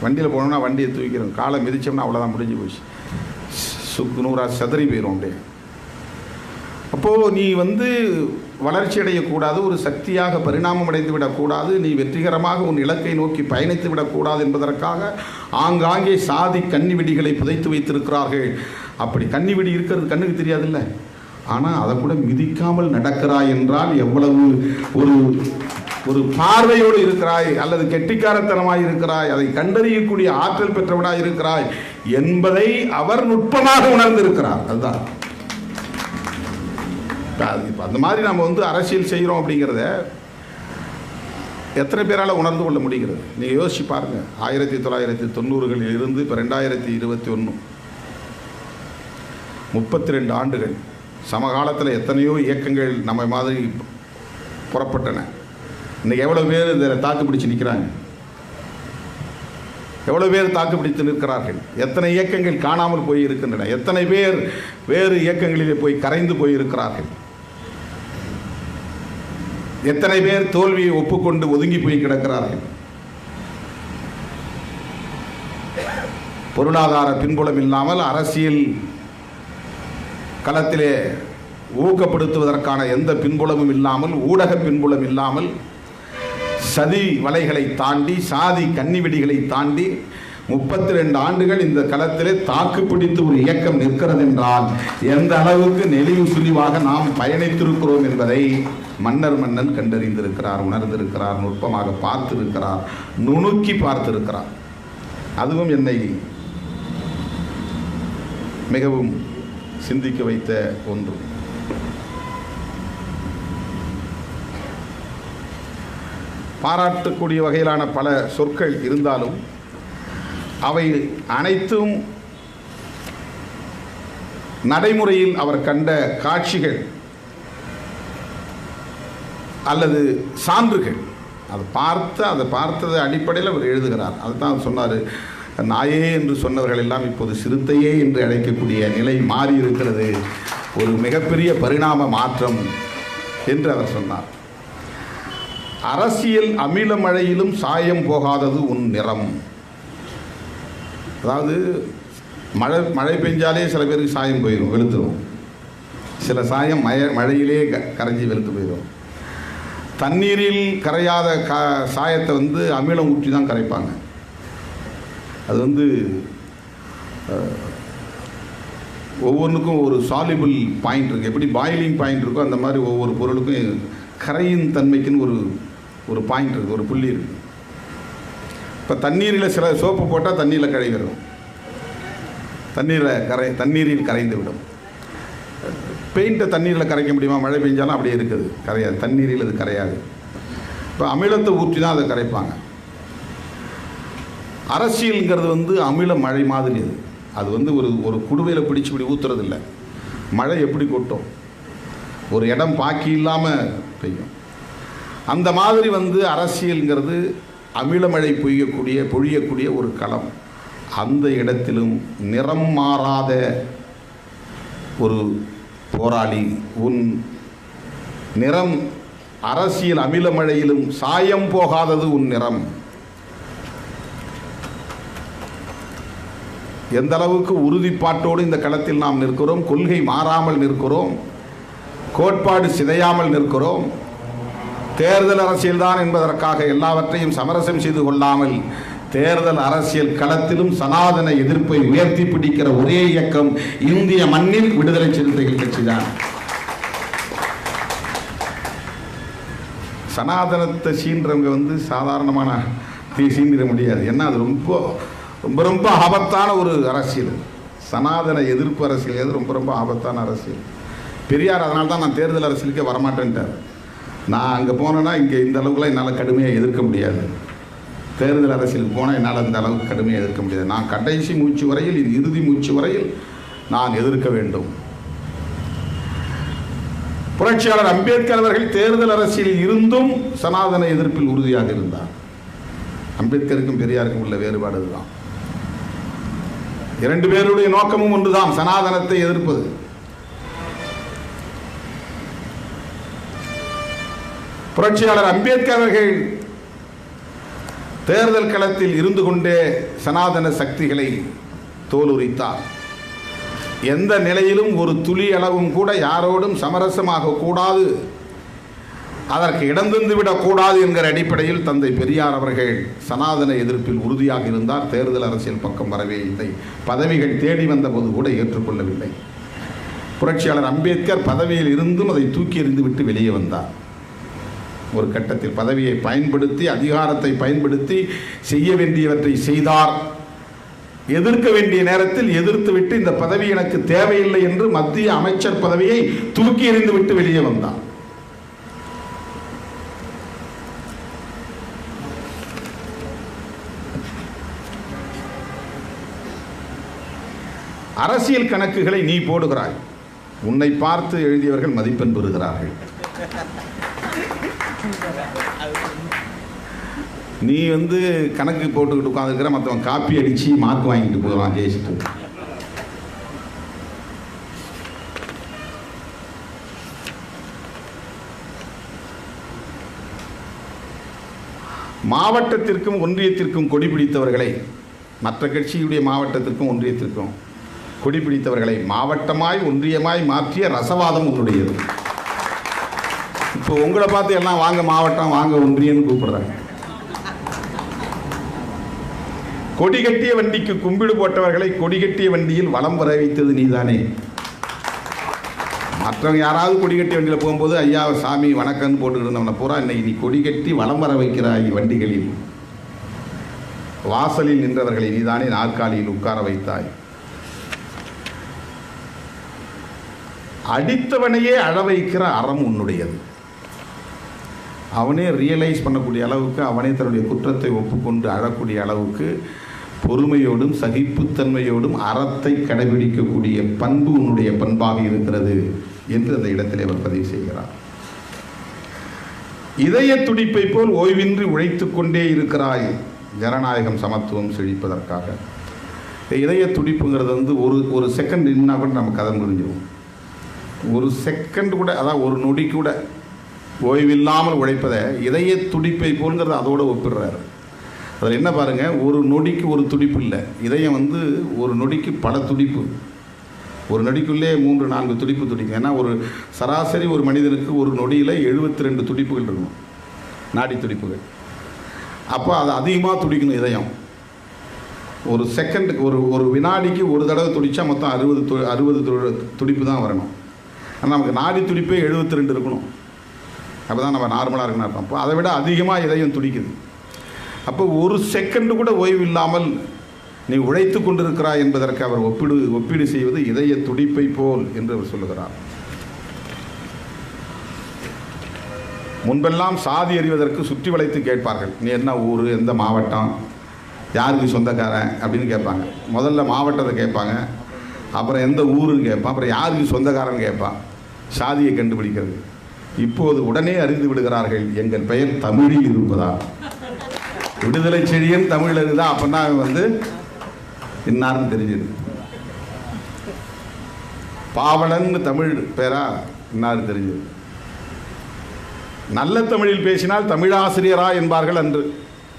வண்டியில் போனோம்னா வண்டியை தூக்கிறோம், காலை மிதிச்சோம்னா அவ்வளோதான், முடிஞ்சு போச்சு, சுக்கு நூறாக செதறி போயிடும் அப்படியே. அப்போது நீ வளர்ச்சி அடையக்கூடாது, ஒரு சக்தியாக பரிணாமம் அடைந்து விடக்கூடாது, நீ வெற்றிகரமாக உன் இலக்கை நோக்கி பயணித்து விடக்கூடாது என்பதற்காக ஆங்காங்கே சாதி கன்னி வெடிகளை புதைத்து வைத்திருக்கிறார்கள். அப்படி கன்னி வெடி இருக்கிறது கண்ணுக்கு தெரியாதுல்ல, ஆனால் அதை கூட மிதிக்காமல் நடக்கிறாய் என்றால் எவ்வளவு ஒரு பார்வையோடு இருக்கிறாய், அல்லது கெட்டிக்காரத்தனமாய் இருக்கிறாய், அதை கண்டறியக்கூடிய ஆற்றல் பெற்றவனாய் இருக்கிறாய் என்பதை அவர் நுட்பமாக உணர்ந்திருக்கிறார். அதுதான் இப்போ அந்த மாதிரி நம்ம அரசியல் செய்கிறோம் அப்படிங்கிறத எத்தனை பேரால் உணர்ந்து கொள்ள முடிகிறது? நீங்கள் யோசிச்சு பாருங்கள். 1990களில் இருந்து இப்போ 2021 32 ஆண்டுகள். சமகாலத்தில் எத்தனையோ இயக்கங்கள் நம்ம மாதிரி புறப்பட்டன. இன்றைக்கி எவ்வளோ பேர் இதில் தாக்கு பிடிச்சு நிற்கிறாங்க, எவ்வளோ பேர் தாக்கு பிடித்து நிற்கிறார்கள், எத்தனை இயக்கங்கள் காணாமல் போய் இருக்கின்றன, எத்தனை பேர் வேறு இயக்கங்களிலே போய் கரைந்து போயிருக்கிறார்கள், எத்தனை பேர் தோல்வியை ஒப்புக்கொண்டு ஒதுங்கி போய் கிடக்கிறார்கள். பொருளாதார பின்புலம் இல்லாமல், அரசியல் களத்திலே ஊக்கப்படுத்துவதற்கான எந்த பின்புலமும் இல்லாமல், ஊடக பின்புலம் இல்லாமல், சதி வலைகளை தாண்டி, சாதி கன்னிவெடிகளை தாண்டி 32 ஆண்டுகள் இந்த களத்திலே தாக்கு பிடித்து ஒரு இயக்கம் நிற்கிறது என்றால் எந்த அளவுக்கு நெளிவு சுழிவாக நாம் பயணித்திருக்கிறோம் என்பதை மன்னன் கண்டறிந்திருக்கிறார், உணர்ந்திருக்கிறார், நுட்பமாக பார்த்திருக்கிறார், நுணுக்கி பார்த்திருக்கிறார். அதுவும் என்னை மிகவும் சிந்திக்க வைத்த ஒன்று. பாராட்டக்கூடிய வகையிலான பல சொற்கள் இருந்தாலும் அவை அனைத்தும் நடைமுறையில் அவர் கண்ட காட்சிகள் அல்லது சான்றுகள். அதை பார்த்தது அடிப்படையில் அவர் எழுதுகிறார். அதுதான் சொன்னார், நாயே என்று சொன்னவர்கள் எல்லாம் இப்போது சிறுத்தையே என்று அழைக்கக்கூடிய நிலை மாறி இருக்கிறது, ஒரு மிகப்பெரிய பரிணாம மாற்றம் என்று அவர் சொன்னார். அரசியல் அமில மழையிலும் சாயம் போகாதது உன் நிறம். அதாவது மழை பெஞ்சாலே சில பேருக்கு சாயம் போயிடும், வெளுத்துடும். சில சாயம் மழையிலே கரைஞ்சி வெளுத்து போயிடும். தண்ணீரில் கரையாத சாயத்தை அமிலம் ஊற்றி தான் கரைப்பாங்க. அது ஒவ்வொன்றுக்கும் ஒரு சாலிபிள் பாயிண்ட் இருக்குது. எப்படி பாயிலிங் பாயிண்ட் இருக்கோ அந்த மாதிரி ஒவ்வொரு பொருளுக்கும் கரையின் தன்மைக்குன்னு ஒரு பாயிண்ட் இருக்குது, ஒரு புள்ளி இருக்குது. இப்போ தண்ணீரில் சில சோப்பு போட்டால் தண்ணீரில் கழுவிடும், தண்ணீரில் கரைந்து விடும். பெயிண்ட்டை தண்ணீரில் கரைக்க முடியுமா? மழை பெஞ்சாலும் அப்படியே இருக்குது, கரையாது. தண்ணீரில் அது கரையாது. இப்போ அமிலத்தை ஊற்றி தான் அதை கரைப்பாங்க. அரசியலுங்கிறது அமில மழை மாதிரி. அது ஒரு குடுவையில் பிடிச்சி இப்படி ஊற்றுறதில்லை. மழை எப்படி கொட்டும், ஒரு இடம் பாக்கி இல்லாமல் பெய்யும். அந்த மாதிரி அரசியலுங்கிறது அமிலமழை பொழியக்கூடிய ஒரு களம். அந்த இடத்திலும் நிறம் மாறாத ஒரு போராளி. உன் நிறம் அரசியல் அமிலமழையிலும் சாயம் போகாதது உன் நிறம். எந்த அளவுக்கு உறுதிப்பாட்டோடு இந்த களத்தில் நாம் நிற்கிறோம், கொள்கை மாறாமல் நிற்கிறோம், கோட்பாடு சிதையாமல் நிற்கிறோம். தேர்தல் அரசியல்தான் என்பதற்காக எல்லாவற்றையும் சமரசம் செய்து கொள்ளாமல் தேர்தல் அரசியல் களத்திலும் சனாதன எதிர்ப்பை உயர்த்தி பிடிக்கிற ஒரே இயக்கம் இந்திய மண்ணில் விடுதலை சிறுத்தைகள் கட்சி தான். சனாதனத்தை சீன்றவங்க சாதாரணமான சீண்டிட முடியாது. ஏன்னா அது ரொம்ப ரொம்ப ரொம்ப ஆபத்தான ஒரு அரசியல். சனாதன எதிர்ப்பு அரசியல் ரொம்ப ரொம்ப ஆபத்தான அரசியல். பெரியார் அதனால தான் நான் தேர்தல் அரசியலுக்கே வரமாட்டேன்ட்டார். நான் அங்கே போனேன்னா இங்கே இந்த அளவுக்குலாம் என்னால் கடுமையாக எதிர்க்க முடியாது. தேர்தல் அரசியலுக்கு போனால் என்னால் அந்த அளவுக்கு கடுமையாக எதிர்க்க முடியாது. நான் கடைசி மூச்சு வரையில், இது இறுதி மூச்சு வரையில் நான் எதிர்க்க வேண்டும். புரட்சியாளர் அம்பேத்கர் அவர்கள் தேர்தல் அரசியலில் இருந்தும் சனாதன எதிர்ப்பில் உறுதியாக இருந்தார். அம்பேத்கருக்கும் பெரியாருக்கும் உள்ள வேறுபாடு இதுதான். இரண்டு பேருடைய நோக்கமும் ஒன்றுதான், சனாதனத்தை எதிர்ப்பது. புரட்சியாளர் அம்பேத்கர் அவர்கள் தேர்தல் களத்தில் இருந்து கொண்டே சனாதன சக்திகளை தோலுரித்தார். எந்த நிலையிலும் ஒரு துளி அளவும் கூட யாரோடும் சமரசமாக கூடாது, அதற்கு இடம் தந்துவிடக்கூடாது என்கிற அடிப்படையில் தந்தை பெரியார் அவர்கள் சனாதன எதிர்ப்பில் உறுதியாக இருந்தார். தேர்தல் அரசியல் பக்கம் வரவே இல்லை. பதவிகள் தேடி வந்தபோது கூட ஏற்றுக்கொள்ளவில்லை. புரட்சியாளர் அம்பேத்கர் பதவியில் இருந்தும் அதை தூக்கி எறிந்துவிட்டு வெளியே வந்தார். ஒரு கட்டத்தில் பதவியை பயன்படுத்தி, அதிகாரத்தை பயன்படுத்தி செய்ய வேண்டியவற்றை செய்தார். எதிர்க்க வேண்டிய நேரத்தில் எதிர்த்துவிட்டு இந்த பதவி எனக்கு தேவையில்லை என்று மத்திய அமைச்சர் பதவியை தூக்கி எறிந்துவிட்டு வெளியே வந்தார். அரசியல் கணக்குகளை நீ போடுகிறாய், உன்னை பார்த்து எழுதியவர்கள் மதிப்பெண் பெறுகிறார்கள். நீ கணக்கு போட்டுக்கிட்டு உட்காந்துருக்கிற, மற்றவன் காப்பி அடித்து மார்க் வாங்கிட்டு போகிறான் ஜெயிச்சுட்டு. மாவட்டத்திற்கும் ஒன்றியத்திற்கும் கொடி பிடித்தவர்களை, மற்ற கட்சியுடைய மாவட்டத்திற்கும் ஒன்றியத்திற்கும் கொடி பிடித்தவர்களை மாவட்டமாய் ஒன்றியமாய் மாற்றிய ரசவாதம் உன்னுடையது. இப்போ உங்களை பார்த்து எல்லாம் வாங்க மாவட்டம், வாங்க ஒன்றியன்னு கூப்பிடுறாங்க. கொடி கட்டிய வண்டிக்கு கும்பிடு போட்டவர்களை கொடி கட்டிய வண்டியில் வலம் வர வைத்தது நீதானே. மற்றவங்க யாராவது கொடி கட்டிய வண்டியில் போகும்போது ஐயா சாமி வணக்கம்னு போட்டுக்கிட்டு இருந்தவனை பூரா இன்னைக்கு நீ கொடி கட்டி வலம் வர வைக்கிறாய். வண்டிகளில் வாசலில் நின்றவர்களை நீதானே நாற்காலியில் உட்கார வைத்தாய். அடித்தவனையே அழ வைக்கிற அறம் உன்னுடையது. அவனே ரியலைஸ் பண்ணக்கூடிய அளவுக்கு, அவனே தன்னுடைய குற்றத்தை ஒப்புக்கொண்டு அழக்கூடிய அளவுக்கு பொறுமையோடும் சகிப்புத்தன்மையோடும் அறத்தை கடைபிடிக்கக்கூடிய பண்பு உன்னுடைய பண்பாக இருக்கிறது என்று அந்த இடத்திலே அவர் பதிவு செய்கிறார். இதய துடிப்பை போல் ஓய்வின்றி உழைத்து கொண்டே இருக்கிறாய் ஜனநாயகம் சமத்துவம் செழிப்பதற்காக. இதய துடிப்புங்கிறது ஒரு செகண்ட் நின்னா கூட நமக்கு கதை முடிஞ்சிடும். ஒரு செகண்ட் கூட, அதாவது ஒரு நொடி கூட ஓய்வில்லாமல் உழைப்பதை இதய துடிப்பை போல்ங்கிறத அதோடு ஒப்பிடுறாரு. அதில் என்ன பாருங்கள், ஒரு நொடிக்கு ஒரு துடிப்பு இல்லை. இதயம் ஒரு நொடிக்கு பல துடிப்பு. ஒரு நொடிக்குள்ளே 3-4 துடிப்பு துடிக்கும். ஏன்னா ஒரு சராசரி ஒரு மனிதனுக்கு ஒரு நொடியில் 72 துடிப்புகள் இருக்கணும், நாடி துடிப்புகள். அப்போ அது அதிகமாக துடிக்கணும் இதயம். ஒரு செகண்டுக்கு ஒரு வினாடிக்கு ஒரு தடவை துடித்தா மொத்தம் 60 துடிப்பு தான் வரணும். ஆனால் நமக்கு நாடி துடிப்பே 72 இருக்கணும். அப்போ தான் நம்ம நார்மலாக இருக்குன்னு அர்த்தம். அப்போ அதை விட அதிகமாக இதயம் துடிக்குது. அப்போ ஒரு செகண்டு கூட ஓய்வு இல்லாமல் நீ உழைத்து கொண்டிருக்கிறாய் என்பதற்கு அவர் ஒப்பீடு செய்வது இதய துடிப்பை போல் என்று அவர் சொல்லுகிறார். முன்பெல்லாம் சாதி அறிவதற்கு சுற்றி வளைத்து கேட்பார்கள். நீ என்ன ஊர், எந்த மாவட்டம், யாருக்கு சொந்தக்காரன் அப்படின்னு கேட்பாங்க. முதல்ல மாவட்டத்தை கேட்பாங்க, அப்புறம் எந்த ஊருன்னு கேட்பான், அப்புறம் யாருக்கு சொந்தக்காரன் கேட்பான், சாதியை கண்டுபிடிக்கிறது. இப்போது உடனே அறிந்து விடுகிறார்கள், எங்கள் பெயர் தமிழில் இருப்பதா. விடுதலை செழியன் தமிழில் இருக்குதா, அப்படின்னா இன்னார்னு தெரிஞ்சிது. பாவலன் தமிழ் பேரா, இன்னார் தெரிஞ்சது. நல்ல தமிழில் பேசினால் தமிழாசிரியரா என்பார்கள் அன்று.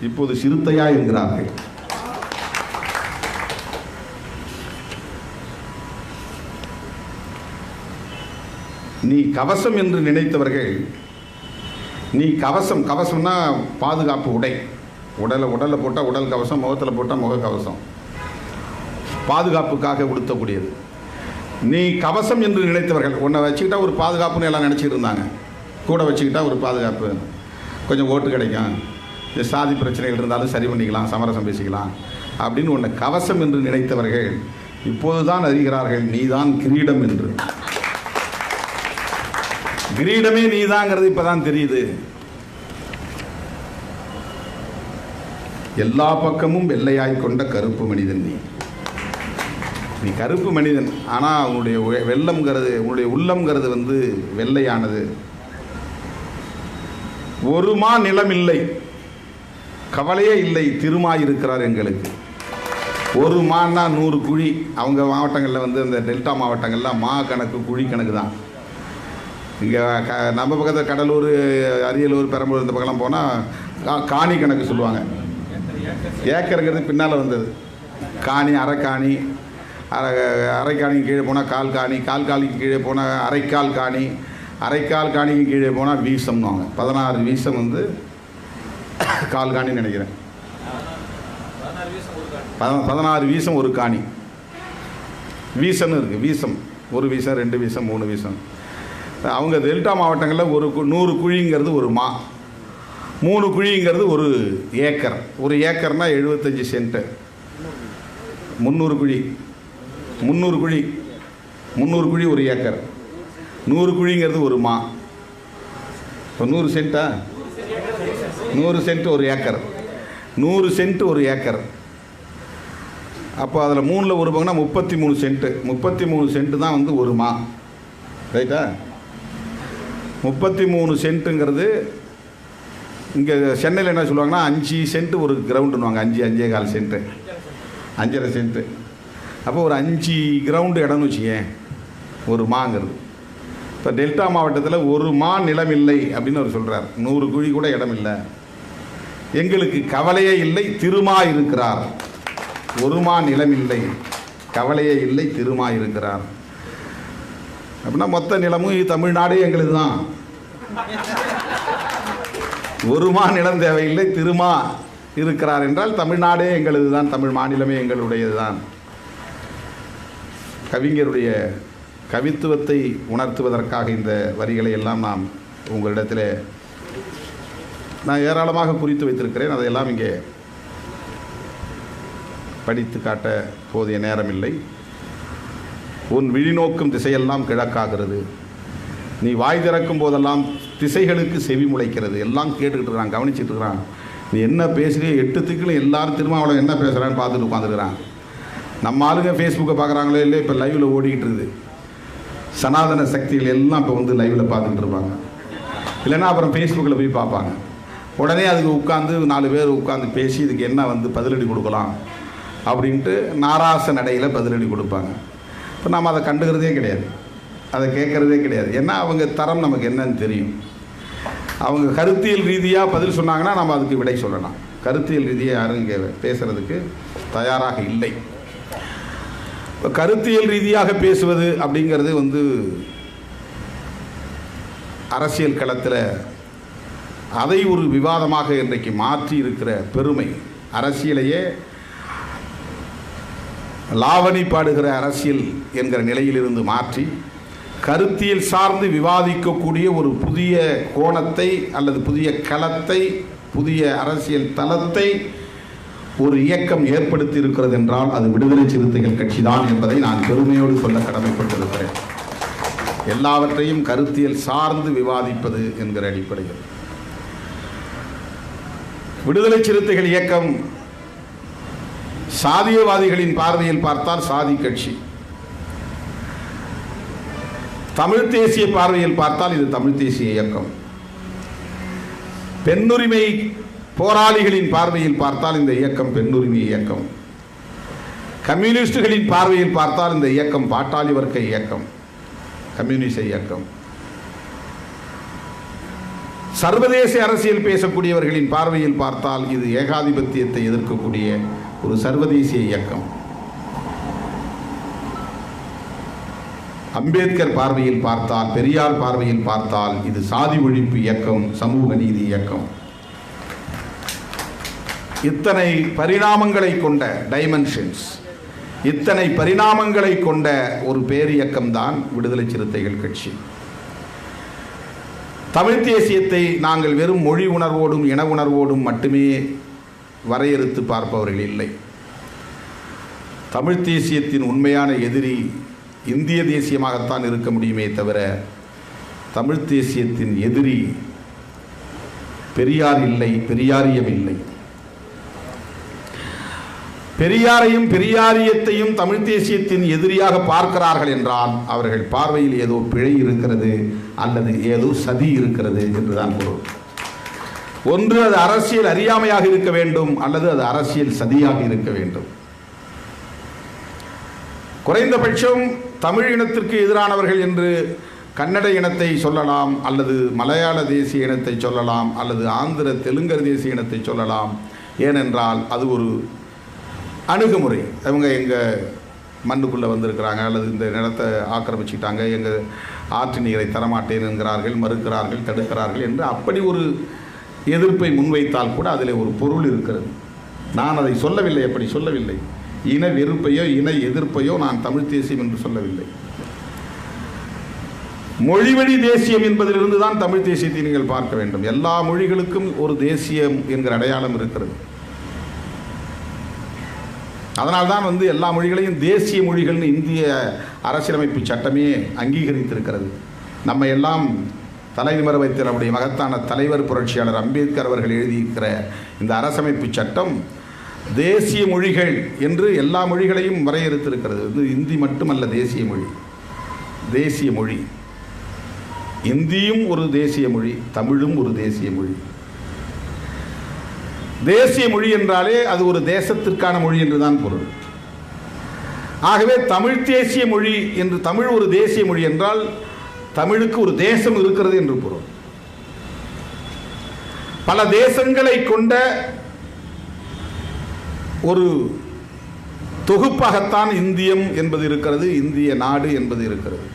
இப்போது சிறுத்தையா என்கிறார்கள். நீ கவசம் என்று நினைத்தவர்கள், நீ கவசம்னா பாதுகாப்பு உடை, உடலில் போட்டால் உடல் கவசம், முகத்தில் போட்டால் முக கவசம், பாதுகாப்புக்காக உடுத்தக்கூடியது. நீ கவசம் என்று நினைத்தவர்கள், உன்னை வச்சுக்கிட்டா ஒரு பாதுகாப்புன்னு எல்லாம் நினச்சிட்டு இருந்தாங்க. கூட வச்சுக்கிட்டா ஒரு பாதுகாப்பு, கொஞ்சம் ஓட்டு கிடைக்கும், சாதி பிரச்சனைகள் இருந்தாலும் சரி பண்ணிக்கலாம், சமரசம் பேசிக்கலாம் அப்படின்னு உன்னை கவசம் என்று நினைத்தவர்கள் இப்போதுதான் அறிகிறார்கள் நீதான் கிரீடம் என்று. கிரீடமே நீதாங்கிறது இப்பதான் தெரியுது. எல்லா பக்கமும் வெள்ளையாய் கொண்ட கருப்பு மனிதன் நீ கருப்பு மனிதன். ஆனால் உன்னுடைய வெள்ளம்ங்கிறது, உன்னுடைய உள்ளம்ங்கிறது வந்து வெள்ளையானது. ஒரு மா நிலம் இல்லை, கவலையே இல்லை, திருமாயிருக்கிறார் எங்களுக்கு. ஒரு மான்னா 100 குழி. அவங்க மாவட்டங்களில் வந்து இந்த டெல்டா மாவட்டங்கள்லாம் மா கணக்கு, குழி கணக்கு தான். இங்கே நம்ம பக்கத்தில் கடலூர், அரியலூர், பெரம்பலூர் இந்த பக்கம்லாம் போனால் காணி கணக்கு சொல்லுவாங்க. ஏக்கருங்கிறது பின்னால் வந்தது. காணி, அரைக்காணி, அரைக்காணிக்கு கீழே போனால் கால் காணி, கால் காணிக்கு கீழே போனால் அரைக்கால் காணி, அரைக்கால் காணிக்கு கீழே போனால் வீசம்னுவாங்க. 16 வீசம் வந்து கால் காணின்னு நினைக்கிறேன். 16 வீசம் ஒரு காணி. வீசம்னு இருக்குது. வீசம் 1 வீசம், 2 வீசம், 3 வீசம். அவங்க டெல்டா மாவட்டங்களில் 100 குழிங்கிறது ஒரு மா, 3 குழிங்கிறது ஒரு ஏக்கர். ஒரு ஏக்கர்னால் 75 சென்ட்டு. 300 குழி, 300 குழி, 300 குழி ஒரு ஏக்கர். 100 குழிங்கிறது ஒரு மா. இப்போ 100 சென்ட்டா? 100 சென்ட் ஒரு ஏக்கர். 100 சென்ட் ஒரு ஏக்கர். அப்போ அதில் 3ல் ஒரு பங்குனா 33 சென்ட்டு. 33 சென்ட்டு தான் வந்து ஒரு மா. ரைட்டா? 33 சென்ட்டுங்கிறது இங்கே சென்னையில் என்ன சொல்லுவாங்கன்னா 5 சென்ட்டு ஒரு கிரவுண்டுன்னுவாங்க. 5.25 சென்ட்டு, 5.5 சென்ட்டு. அப்போ ஒரு 5 கிரவுண்டு இடம்னு வச்சுக்கேன் ஒரு மாங்கிறது. இப்போ டெல்டா மாவட்டத்தில் ஒரு மா நிலம் இல்லை அப்படின்னு அவர் சொல்கிறார். 100 குழி கூட இடம் இல்லை. எங்களுக்கு கவலையே இல்லை, திருமா இருக்கிறார். ஒரு மா நிலம் இல்லை, கவலையே இல்லை, திருமா இருக்கிறார். அப்படின்னா மொத்த நிலமும் தமிழ்நாடே எங்களுக்கு தான். ஒரு மா நிலம் தேவையில்லை, திருமா இருக்கிறார் என்றால் தமிழ்நாடே எங்களது தான், தமிழ் மாநிலமே எங்களுடையது தான். கவிஞருடைய கவித்துவத்தை உணர்த்துவதற்காக இந்த வரிகளை எல்லாம் நாம் உங்களிடத்தில் நான் ஏராளமாக குறித்து வைத்திருக்கிறேன். அதையெல்லாம் இங்கே படித்து காட்ட போதிய நேரமில்லை. உன் விழிநோக்கும் திசையெல்லாம் கிழக்காகிறது, நீ வாய் திறக்கும் போதெல்லாம் திசைகளுக்கு செவி முளைக்கிறது. எல்லாம் கேட்டுக்கிட்டு இருக்கிறான், கவனிச்சுட்டு இருக்கிறான். நீ என்ன பேசுகிற 8 திக்கிலும் எல்லாரும் திருமாவளவன் என்ன பேசுகிறான்னு பார்த்துட்டு உட்காந்துருக்கிறான். நம்ம ஆளுங்க ஃபேஸ்புக்கை பார்க்குறாங்களோ இல்லையோ, இப்போ லைவில் ஓடிக்கிட்டு இருக்குது. சனாதன சக்திகள் எல்லாம் இப்போ வந்து லைவில் பார்த்துக்கிட்டு இருப்பாங்க. இல்லைன்னா அப்புறம் ஃபேஸ்புக்கில் போய் பார்ப்பாங்க. உடனே அதுக்கு உட்காந்து 4 பேர் உட்காந்து பேசி இதுக்கு என்ன வந்து பதிலடி கொடுக்கலாம் அப்படின்ட்டு நாராச நடையில் பதிலடி கொடுப்பாங்க. இப்போ நாம் அதை கண்டுக்கிறதே கிடையாது, அதை கேட்குறதே கிடையாது. ஏன்னா அவங்க தரம் நமக்கு என்னன்னு தெரியும். அவங்க கருத்தியல் ரீதியாக பதில் சொன்னாங்கன்னா நம்ம அதுக்கு விடை சொல்லலாம். கருத்தியல் ரீதியாக யாரும் இங்கே பேசுகிறதுக்கு தயாராக இல்லை. இப்போ கருத்தியல் ரீதியாக பேசுவது அப்படிங்கிறது வந்து அரசியல் களத்தில் அதை ஒரு விவாதமாக இன்றைக்கு மாற்றி இருக்கிற பெருமை. அரசியலையே லாவணி பாடுகிற அரசியல் என்கிற நிலையிலிருந்து மாற்றி கருத்தியல் சார்ந்து விவாதிக்கக்கூடிய ஒரு புதிய கோணத்தை அல்லது புதிய களத்தை, புதிய அரசியல் தளத்தை ஒரு இயக்கம் ஏற்படுத்தி இருக்கிறது என்றால் அது விடுதலை சிறுத்தைகள் கட்சி தான் என்பதை நான் பெருமையோடு சொல்ல கடமைப்பட்டிருக்கிறேன். எல்லாவற்றையும் கருத்தியல் சார்ந்து விவாதிப்பது என்கிற அடிப்படையில் விடுதலை சிறுத்தைகள் இயக்கம் சாதியவாதிகளின் பார்வையில் பார்த்தால் சாதி கட்சி, தமிழ் தேசிய பார்வையில் பார்த்தால் இது தமிழ் தேசிய இயக்கம், பெண்ணுரிமை போராளிகளின் பார்வையில் பார்த்தால் இந்த இயக்கம் பெண்ணுரிமை இயக்கம், கம்யூனிஸ்டுகளின் பார்வையில் பார்த்தால் இந்த இயக்கம் பாட்டாளி வர்க்க இயக்கம், கம்யூனிஸ்ட் இயக்கம், சர்வதேச அரசியல் பேசக்கூடியவர்களின் பார்வையில் பார்த்தால் இது ஏகாதிபத்தியத்தை எதிர்க்கக்கூடிய ஒரு சர்வதேசிய இயக்கம், அம்பேத்கர் பார்வையில் பார்த்தால், பெரியார் பார்வையில் பார்த்தால் இது சாதி ஒழிப்பு இயக்கம், சமூக நீதி இயக்கம். இத்தனை பரிணாமங்களை கொண்ட டைமென்ஷன்ஸ், இத்தனை பரிணாமங்களை கொண்ட ஒரு பேரியக்கம்தான் விடுதலை சிறுத்தைகள் கட்சி. தமிழ் தேசியத்தை நாங்கள் வெறும் மொழி உணர்வோடும் இன உணர்வோடும் மட்டுமே வரையறுத்து பார்ப்பவர்கள் இல்லை. தமிழ் தேசியத்தின் உண்மையான எதிரி இந்திய தேசியமாகத்தான் இருக்க முடியுமே தவிர தமிழ் தேசியத்தின் எதிரி பெரியார் இல்லை, பெரியாரியம் இல்லை. பெரியாரையும் பெரியாரியத்தையும் தமிழ் தேசியத்தின் எதிரியாக பார்க்கிறார்கள் என்றால் அவர்கள் பார்வையில் ஏதோ பிழை இருக்கிறது அல்லது ஏதோ சதி இருக்கிறது என்றுதான் பொருள். ஒன்று அது அரசியல் அறியாமையாக இருக்க வேண்டும் அல்லது அது அரசியல் சதியாக இருக்க வேண்டும். குறைந்தபட்சம் தமிழ் இனத்திற்கு எதிரானவர்கள் என்று கன்னட இனத்தை சொல்லலாம், அல்லது மலையாள தேசிய இனத்தை சொல்லலாம், அல்லது ஆந்திர தெலுங்கர் தேசிய இனத்தை சொல்லலாம். ஏனென்றால் அது ஒரு அணுகுமுறை. அவங்க எங்கள் மண்ணுக்குள்ளே வந்திருக்கிறாங்க, அல்லது இந்த நிலத்தை ஆக்கிரமிச்சிட்டாங்க, எங்கள் ஆற்று நீரை தரமாட்டேன் என்கிறார்கள், மறுக்கிறார்கள், தடுக்கிறார்கள் என்று அப்படி ஒரு எதிர்ப்பை முன்வைத்தால் கூட அதில் ஒரு பொருள் இருக்கிறது. நான் அதை சொல்லவில்லை, அப்படி சொல்லவில்லை. இன வெறுப்பையோ இன எதிர்ப்பையோ நான் தமிழ் தேசியம் என்று சொல்லவில்லை. மொழிவழி தேசியம் என்பதிலிருந்து தான் தமிழ் தேசியத்தை நீங்கள் பார்க்க வேண்டும். எல்லா மொழிகளுக்கும் ஒரு தேசியம் என்கிற அடையாளம் இருக்கிறது. அதனால்தான் எல்லா மொழிகளையும் தேசிய மொழிகள்னு இந்திய அரசியலமைப்பு சட்டமே அங்கீகரித்திருக்கிறது. நம்ம எல்லாம் தலைநிமிர வைத்த நம்முடைய மகத்தான தலைவர் புரட்சியாளர் அம்பேத்கர் அவர்கள் எழுதியிருக்கிற இந்த அரசமைப்பு சட்டம் தேசிய மொழிகள் என்று எல்லா மொழிகளையும் வரையறுத்திருக்கிறது. இந்தி மட்டுமல்ல தேசிய மொழி. தேசிய மொழி இந்தியும் ஒரு தேசிய மொழி, தமிழும் ஒரு தேசிய மொழி. தேசிய மொழி என்றாலே அது ஒரு தேசத்திற்கான மொழி என்றுதான் பொருள். ஆகவே தமிழ் தேசிய மொழி என்று, தமிழ் ஒரு தேசிய மொழி என்றால் தமிழுக்கு ஒரு தேசம் இருக்கிறது என்று பொருள். பல தேசங்களை கொண்ட ஒரு தொகுப்பாகத்தான் இந்தியம் என்பது இருக்கிறது, இந்திய நாடு என்பது இருக்கிறது.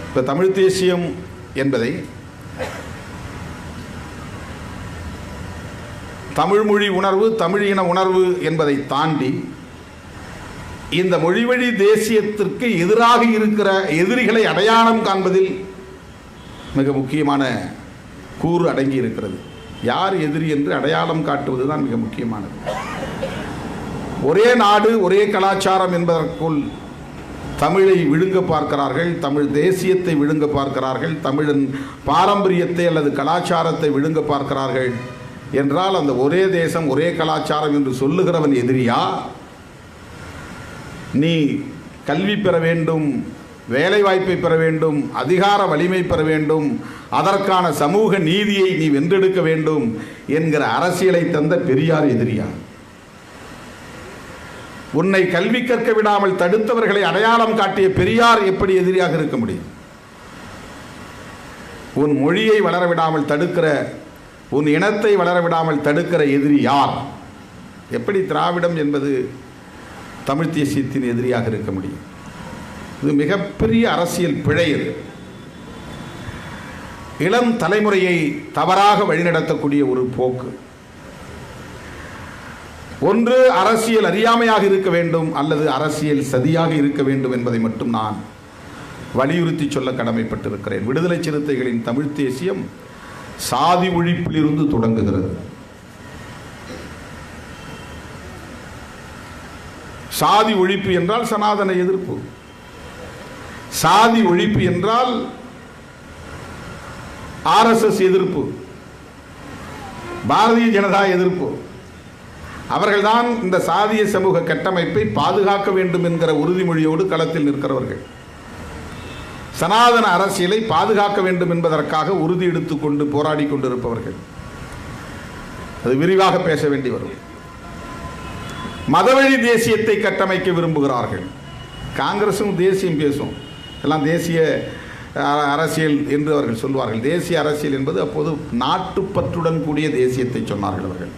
இப்போ தமிழ் தேசியம் என்பதை தமிழ் மொழி உணர்வு, தமிழ் இன உணர்வு என்பதை தாண்டி இந்த மொழிவழி தேசியத்திற்கு எதிராக இருக்கிற எதிரிகளை அடையாளம் காண்பதில் மிக முக்கியமான கூறு அடங்கி இருக்கிறது. யார் எதிரி என்று அடையாளம் காட்டுவது தான் மிக முக்கியமானது. ஒரே நாடு ஒரே கலாச்சாரம் என்பதற்குள் தமிழை விழுங்க பார்க்கிறார்கள், தமிழ் தேசியத்தை விழுங்க பார்க்கிறார்கள், தமிழின் பாரம்பரியத்தை அல்லது கலாச்சாரத்தை விழுங்க பார்க்கிறார்கள் என்றால் அந்த ஒரே தேசம் ஒரே கலாச்சாரம் என்று சொல்லுகிறவன் எதிரியா? நீ கல்வி பெற வேண்டும், வேலை வாய்ப்பை பெற வேண்டும், அதிகார வலிமை பெற வேண்டும், அதற்கான சமூக நீதியை நீ வென்றெடுக்க வேண்டும் என்கிற அரசியலை தந்த பெரியார் எதிரியா? உன்னை கல்வி கற்க விடாமல் தடுத்தவர்களை அடையாளம் காட்டிய பெரியார் எப்படி எதிரியாக இருக்க முடியும்? உன் மொழியை வளரவிடாமல் தடுக்கிற, உன் இனத்தை வளரவிடாமல் தடுக்கிற எதிரி யார்? எப்படி திராவிடம் என்பது தமிழ் தேசியத்தின் எதிரியாக இருக்க முடியும்? இது மிகப்பெரிய அரசியல் பிழை. இளம் தலைமுறையை தவறாக வழிநடத்தக்கூடிய ஒரு போக்கு. ஒன்று அரசியல் அறியாமையாக இருக்க வேண்டும் அல்லது அரசியல் சதியாக இருக்க வேண்டும் என்பதை மட்டும் நான் வலியுறுத்தி சொல்ல கடமைப்பட்டிருக்கிறேன். விடுதலை சிறுத்தைகளின் தமிழ் தேசியம் சாதி ஒழிப்பிலிருந்து தொடங்குகிறது. சாதி ஒழிப்பு என்றால் சனாதன எதிர்ப்பு, சாதி ஒழிப்பு என்றால் RSS எதிர்ப்பு, பாரதிய ஜனதா எதிர்ப்பு. அவர்கள்தான் இந்த சாதிய சமூக கட்டமைப்பை பாதுகாக்க வேண்டும் என்கிற உறுதிமொழியோடு களத்தில் நிற்கிறவர்கள். சனாதன அரசியலை பாதுகாக்க வேண்டும் என்பதற்காக உறுதி எடுத்துக்கொண்டு போராடி கொண்டிருப்பவர்கள். அது விரிவாக பேச வேண்டி வரும். மதவழி தேசியத்தை கட்டமைக்க விரும்புகிறார்கள். காங்கிரசும் தேசியம் பேசும், எல்லாம் தேசிய அரசியல் என்று அவர்கள் சொல்வார்கள். தேசிய அரசியல் என்பது அப்போது நாட்டுப்பற்றுடன் கூடிய தேசியத்தை சொன்னார்கள் அவர்கள்.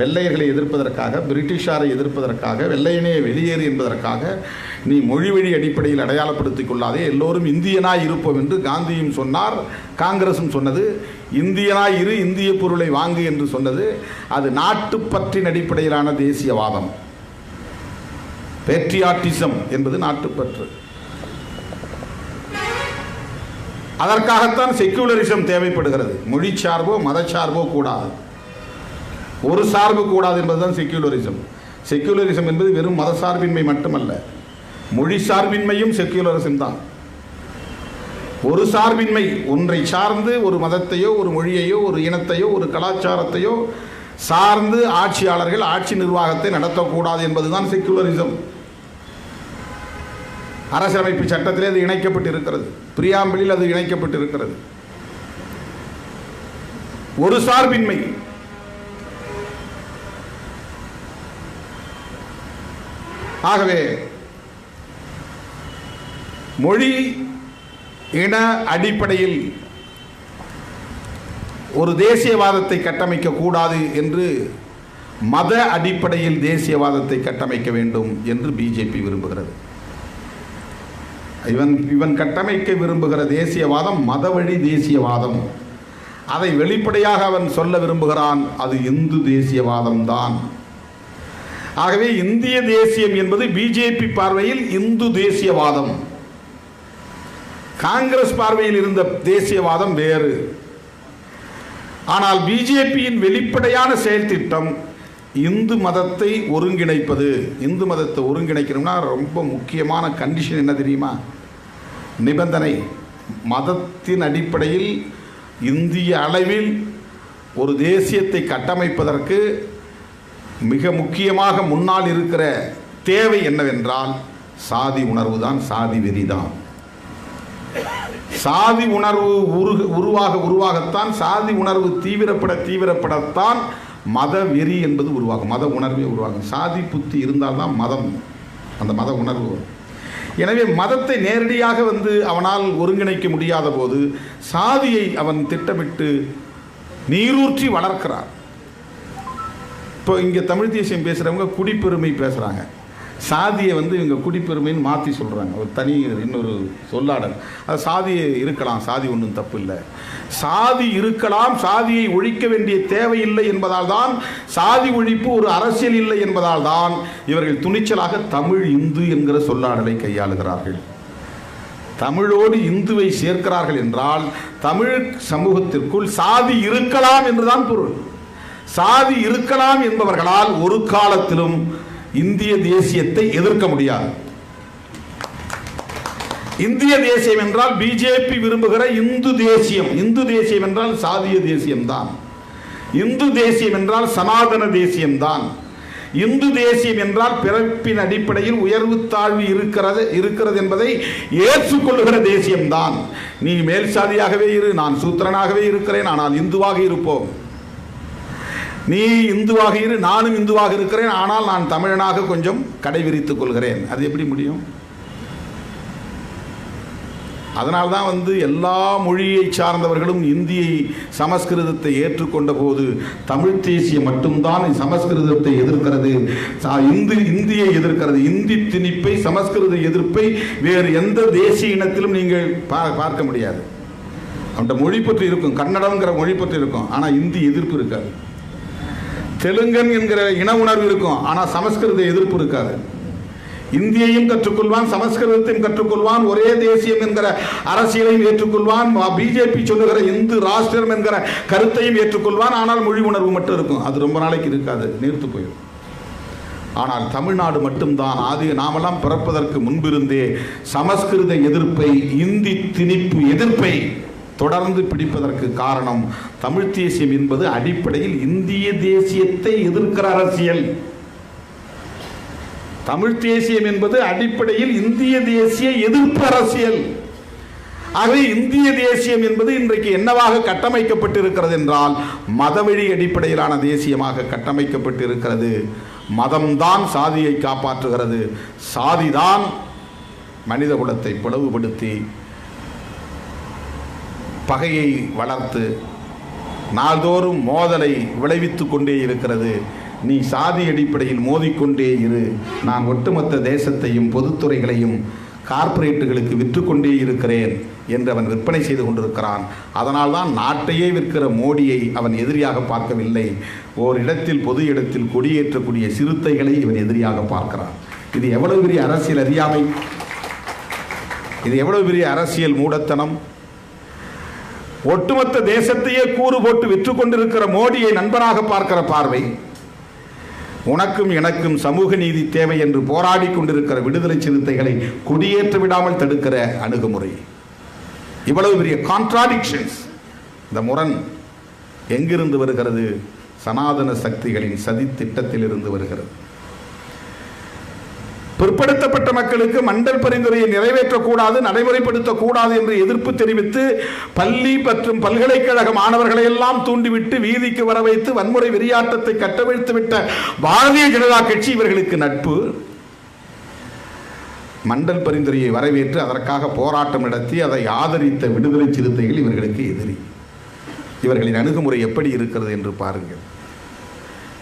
வெள்ளையர்களை எதிர்ப்பதற்காக, பிரிட்டிஷாரை எதிர்ப்பதற்காக, வெள்ளையனே வெளியேறு என்பதற்காக நீ மொழிவழி அடிப்படையில் அடையாளப்படுத்திக் கொள்ளாதே, எல்லோரும் இந்தியனாய் இருப்போம் என்று காந்தியும் சொன்னார், காங்கிரசும் சொன்னது. இந்தியனாய் இரு, இந்திய பொருளை வாங்கு என்று சொன்னது. அது நாட்டுப்பற்றின் அடிப்படையிலான தேசியவாதம். பேட்ரியாட்டிசம் என்பது நாட்டுப்பற்று. அதற்காகத்தான் செக்யூலரிசம் தேவைப்படுகிறது. மொழி சார்போ மதச்சார்போ கூடாது, ஒரு சார்பு கூடாது என்பதுதான் செக்யூலரிசம். செக்யூலரிசம் என்பது வெறும் மத சார்பின்மை மட்டுமல்ல, மொழி சார்பின்மையும் செக்யூலரிசம் தான். ஒரு சார்பின்மை, ஒன்றை சார்ந்து ஒரு மதத்தையோ ஒரு மொழியையோ ஒரு இனத்தையோ ஒரு கலாச்சாரத்தையோ சார்ந்து ஆட்சியாளர்கள் ஆட்சி நிர்வாகத்தை நடத்தக்கூடாது என்பதுதான் செக்குலரிசம். அரசியலமைப்பு சட்டத்திலே அது இணைக்கப்பட்டிருக்கிறது, பிரியாம்பிளில் அது இணைக்கப்பட்டிருக்கிறது. ஒரு சார்பின்மை. ஆகவே மொழி இன அடிப்படையில் ஒரு தேசியவாதத்தை கட்டமைக்க கூடாது என்று மத அடிப்படையில் தேசியவாதத்தை கட்டமைக்க வேண்டும் என்று பிஜேபி விரும்புகிறது. இவன் கட்டமைக்க விரும்புகிற தேசியவாதம் மதவழி தேசியவாதம். அதை வெளிப்படையாக அவன் சொல்ல விரும்புகிறான், அது இந்து தேசியவாதம் தான். ஆகவே இந்திய தேசியம் என்பது பிஜேபி பார்வையில் இந்து தேசியவாதம், காங்கிரஸ் பார்வையில் இருந்த தேசியவாதம் வேறு. ஆனால் பிஜேபியின் வெளிப்படையான செயல் திட்டம் இந்து மதத்தை ஒருங்கிணைப்பது. இந்து மதத்தை ஒருங்கிணைக்கணும்னா ரொம்ப முக்கியமான கண்டிஷன் என்ன தெரியுமா? நிபந்தனை. மதத்தின் அடிப்படையில் இந்திய அளவில் ஒரு தேசியத்தை கட்டமைப்பதற்கு மிக முக்கியமாக முன்னால் இருக்கிற தேவை என்னவென்றால் சாதி உணர்வு தான், சாதி வெறி தான். சாதி உணர்வு உருவாகத்தான், சாதி உணர்வு தீவிரப்படத்தான் மத வெறி என்பது உருவாகும், மத உணர்வே உருவாகும். சாதி புத்தி இருந்தால்தான் மதம், அந்த மத உணர்வு வரும். எனவே மதத்தை நேரடியாக அவனால் ஒருங்கிணைக்க முடியாத போது சாதியை அவன் திட்டமிட்டு நீரூற்றி வளர்க்கிறார். இப்போ இங்கே தமிழ் தேசியம் பேசுகிறவங்க குடிப்பெருமை பேசுகிறாங்க, சாதியை இவங்க குடிப்பெருமைன்னு மாற்றி சொல்கிறாங்க. ஒரு தனி இன்னொரு சொல்லாடல். அது சாதி இருக்கலாம், சாதி ஒன்றும் தப்பு இல்லை. சாதி இருக்கலாம், சாதியை ஒழிக்க வேண்டிய தேவையில்லை என்பதால் தான், சாதி ஒழிப்பு ஒரு அரசியல் இல்லை என்பதால் தான் இவர்கள் துணிச்சலாக தமிழ் இந்து என்கிற சொல்லாடலை கையாளுகிறார்கள். தமிழோடு இந்துவை சேர்க்கிறார்கள் என்றால் தமிழ் சமூகத்திற்குள் சாதி இருக்கலாம் என்றுதான் பொருள். சாதி இருக்கலாம் என்பவர்களால் ஒரு காலத்திலும் இந்திய தேசியத்தை எதிர்க்க முடியாது. இந்திய தேசியம் என்றால் பிஜேபி விரும்புகிற இந்து தேசியம். இந்து தேசியம் என்றால் சாதிய தேசியம் தான். இந்து தேசியம் என்றால் சனாதன தேசியம் தான். இந்து தேசியம் என்றால் பிறப்பின் அடிப்படையில் உயர்வு தாழ்வு இருக்கிறது என்பதை ஏற்றுக்கொள்ளுகிற தேசியம்தான். நீ மேல் சாதியாகவே இரு, நான் சூத்திரனாகவே இருக்கிறேன், ஆனால் இந்துவாக இருப்போம். நீ இந்துவாக இரு, நானும் இந்துவாக இருக்கிறேன், ஆனால் நான் தமிழனாக கொஞ்சம் கடைவிரித்துக் கொள்கிறேன். அது எப்படி முடியும்? அதனால்தான் எல்லா மொழியை சார்ந்தவர்களும் இந்தியை சமஸ்கிருதத்தை ஏற்றுக்கொண்ட போது தமிழ் தேசியம் மட்டும்தான் சமஸ்கிருதத்தை எதிர்க்கிறது, இந்தியை எதிர்க்கிறது. இந்தி திணிப்பை, சமஸ்கிருத எதிர்ப்பை வேறு எந்த தேசிய இனத்திலும் நீங்கள் பார்க்க முடியாது. அந்த மொழி பற்றி இருக்கும், கன்னடம்ங்கிற மொழி பற்றி இருக்கும், ஆனால் இந்தி எதிர்ப்பு இருக்காது. தெலுங்கன் என்கிற இன உணர்வு இருக்கும், ஆனால் சமஸ்கிருத எதிர்ப்பு இருக்காது. இந்தியையும் கற்றுக்கொள்வான், சமஸ்கிருதத்தையும் கற்றுக்கொள்வான், ஒரே தேசியம் என்கிற அரசியலையும் ஏற்றுக்கொள்வான், பிஜேபி சொல்லுகிற இந்து ராஷ்டிரம் என்கிற கருத்தையும் ஏற்றுக்கொள்வான். ஆனால் மொழி உணர்வு மட்டும் இருக்கும், அது ரொம்ப நாளைக்கு இருக்காது, நீர்த்து போயிடும். ஆனால் தமிழ்நாடு மட்டும்தான் நாமெல்லாம் பிறப்பதற்கு முன்பிருந்தே சமஸ்கிருத எதிர்ப்பை, இந்தி திணிப்பு எதிர்ப்பை தொடர்ந்து பிடிப்பதற்கு காரணம் தமிழ் தேசியம் என்பது அடிப்படையில் இந்திய தேசியத்தை எதிர்க்கிற அரசியல். தமிழ் தேசியம் என்பது அடிப்படையில் இந்திய தேசிய எதிர்ப்பு அரசியல். ஆகவே இந்திய தேசியம் என்பது இன்றைக்கு என்னவாக கட்டமைக்கப்பட்டிருக்கிறது என்றால் மதவழி அடிப்படையிலான தேசியமாக கட்டமைக்கப்பட்டிருக்கிறது. மதம்தான் சாதியை காப்பாற்றுகிறது. சாதிதான் மனித குலத்தை பிளவுபடுத்தி பகையை வளர்த்து நாள்தோறும் மோதலை விளைவித்து கொண்டே இருக்கிறது. நீ சாதி அடிப்படையில் மோதிக்கொண்டே இரு, நான் ஒட்டுமொத்த தேசத்தையும் பொதுத்துறைகளையும் கார்ப்பரேட்டுகளுக்கு விற்றுக்கொண்டே இருக்கிறேன் என்று அவன் விற்பனை செய்து கொண்டிருக்கிறான். அதனால்தான் நாட்டையே விற்கிற மோடியை அவன் எதிரியாக பார்க்கவில்லை, ஓரிடத்தில் பொது இடத்தில் கொடியேற்றக்கூடிய சிறுத்தைகளை இவன் எதிரியாக பார்க்கிறான். இது எவ்வளவு பெரிய அரசியல் அறியாமை, இது எவ்வளவு பெரிய அரசியல் மூடத்தனம். ஒட்டுமொத்த தேசத்தையே கூறு போட்டு விற்று கொண்டிருக்கிற மோடியை நண்பனாக பார்க்கிற பார்வை, உனக்கும் எனக்கும் சமூக நீதி தேவை என்று போராடி கொண்டிருக்கிற விடுதலை சிறுத்தைகளை குடியேற்ற விடாமல் தடுக்கிற அணுகுமுறை. இவ்வளவு பெரிய கான்ட்ராடிக்ஷன்ஸ். இந்த முரண் எங்கிருந்து வருகிறது? சனாதன சக்திகளின் சதி திட்டத்திலிருந்து வருகிறது. பிற்படுத்தப்பட்ட மக்களுக்கு மண்டல் பரிந்துரையை நிறைவேற்றக்கூடாது, நடைமுறைப்படுத்தக்கூடாது என்று எதிர்ப்பு தெரிவித்து பள்ளி மற்றும் பல்கலைக்கழக மாணவர்களை எல்லாம் தூண்டிவிட்டு வீதிக்கு வர வைத்து வன்முறை வெறியாட்டத்தை கட்டவிழ்த்து விட்ட பாரதிய ஜனதா கட்சி இவர்களுக்கு நட்பு. மண்டல் பரிந்துரையை வரவேற்று அதற்காக போராட்டம் நடத்தி அதை ஆதரித்த விடுதலை சிறுத்தைகள் இவர்களுக்கு எதிரி. இவர்களின் அணுகுமுறை எப்படி இருக்கிறது என்று பாருங்கள்.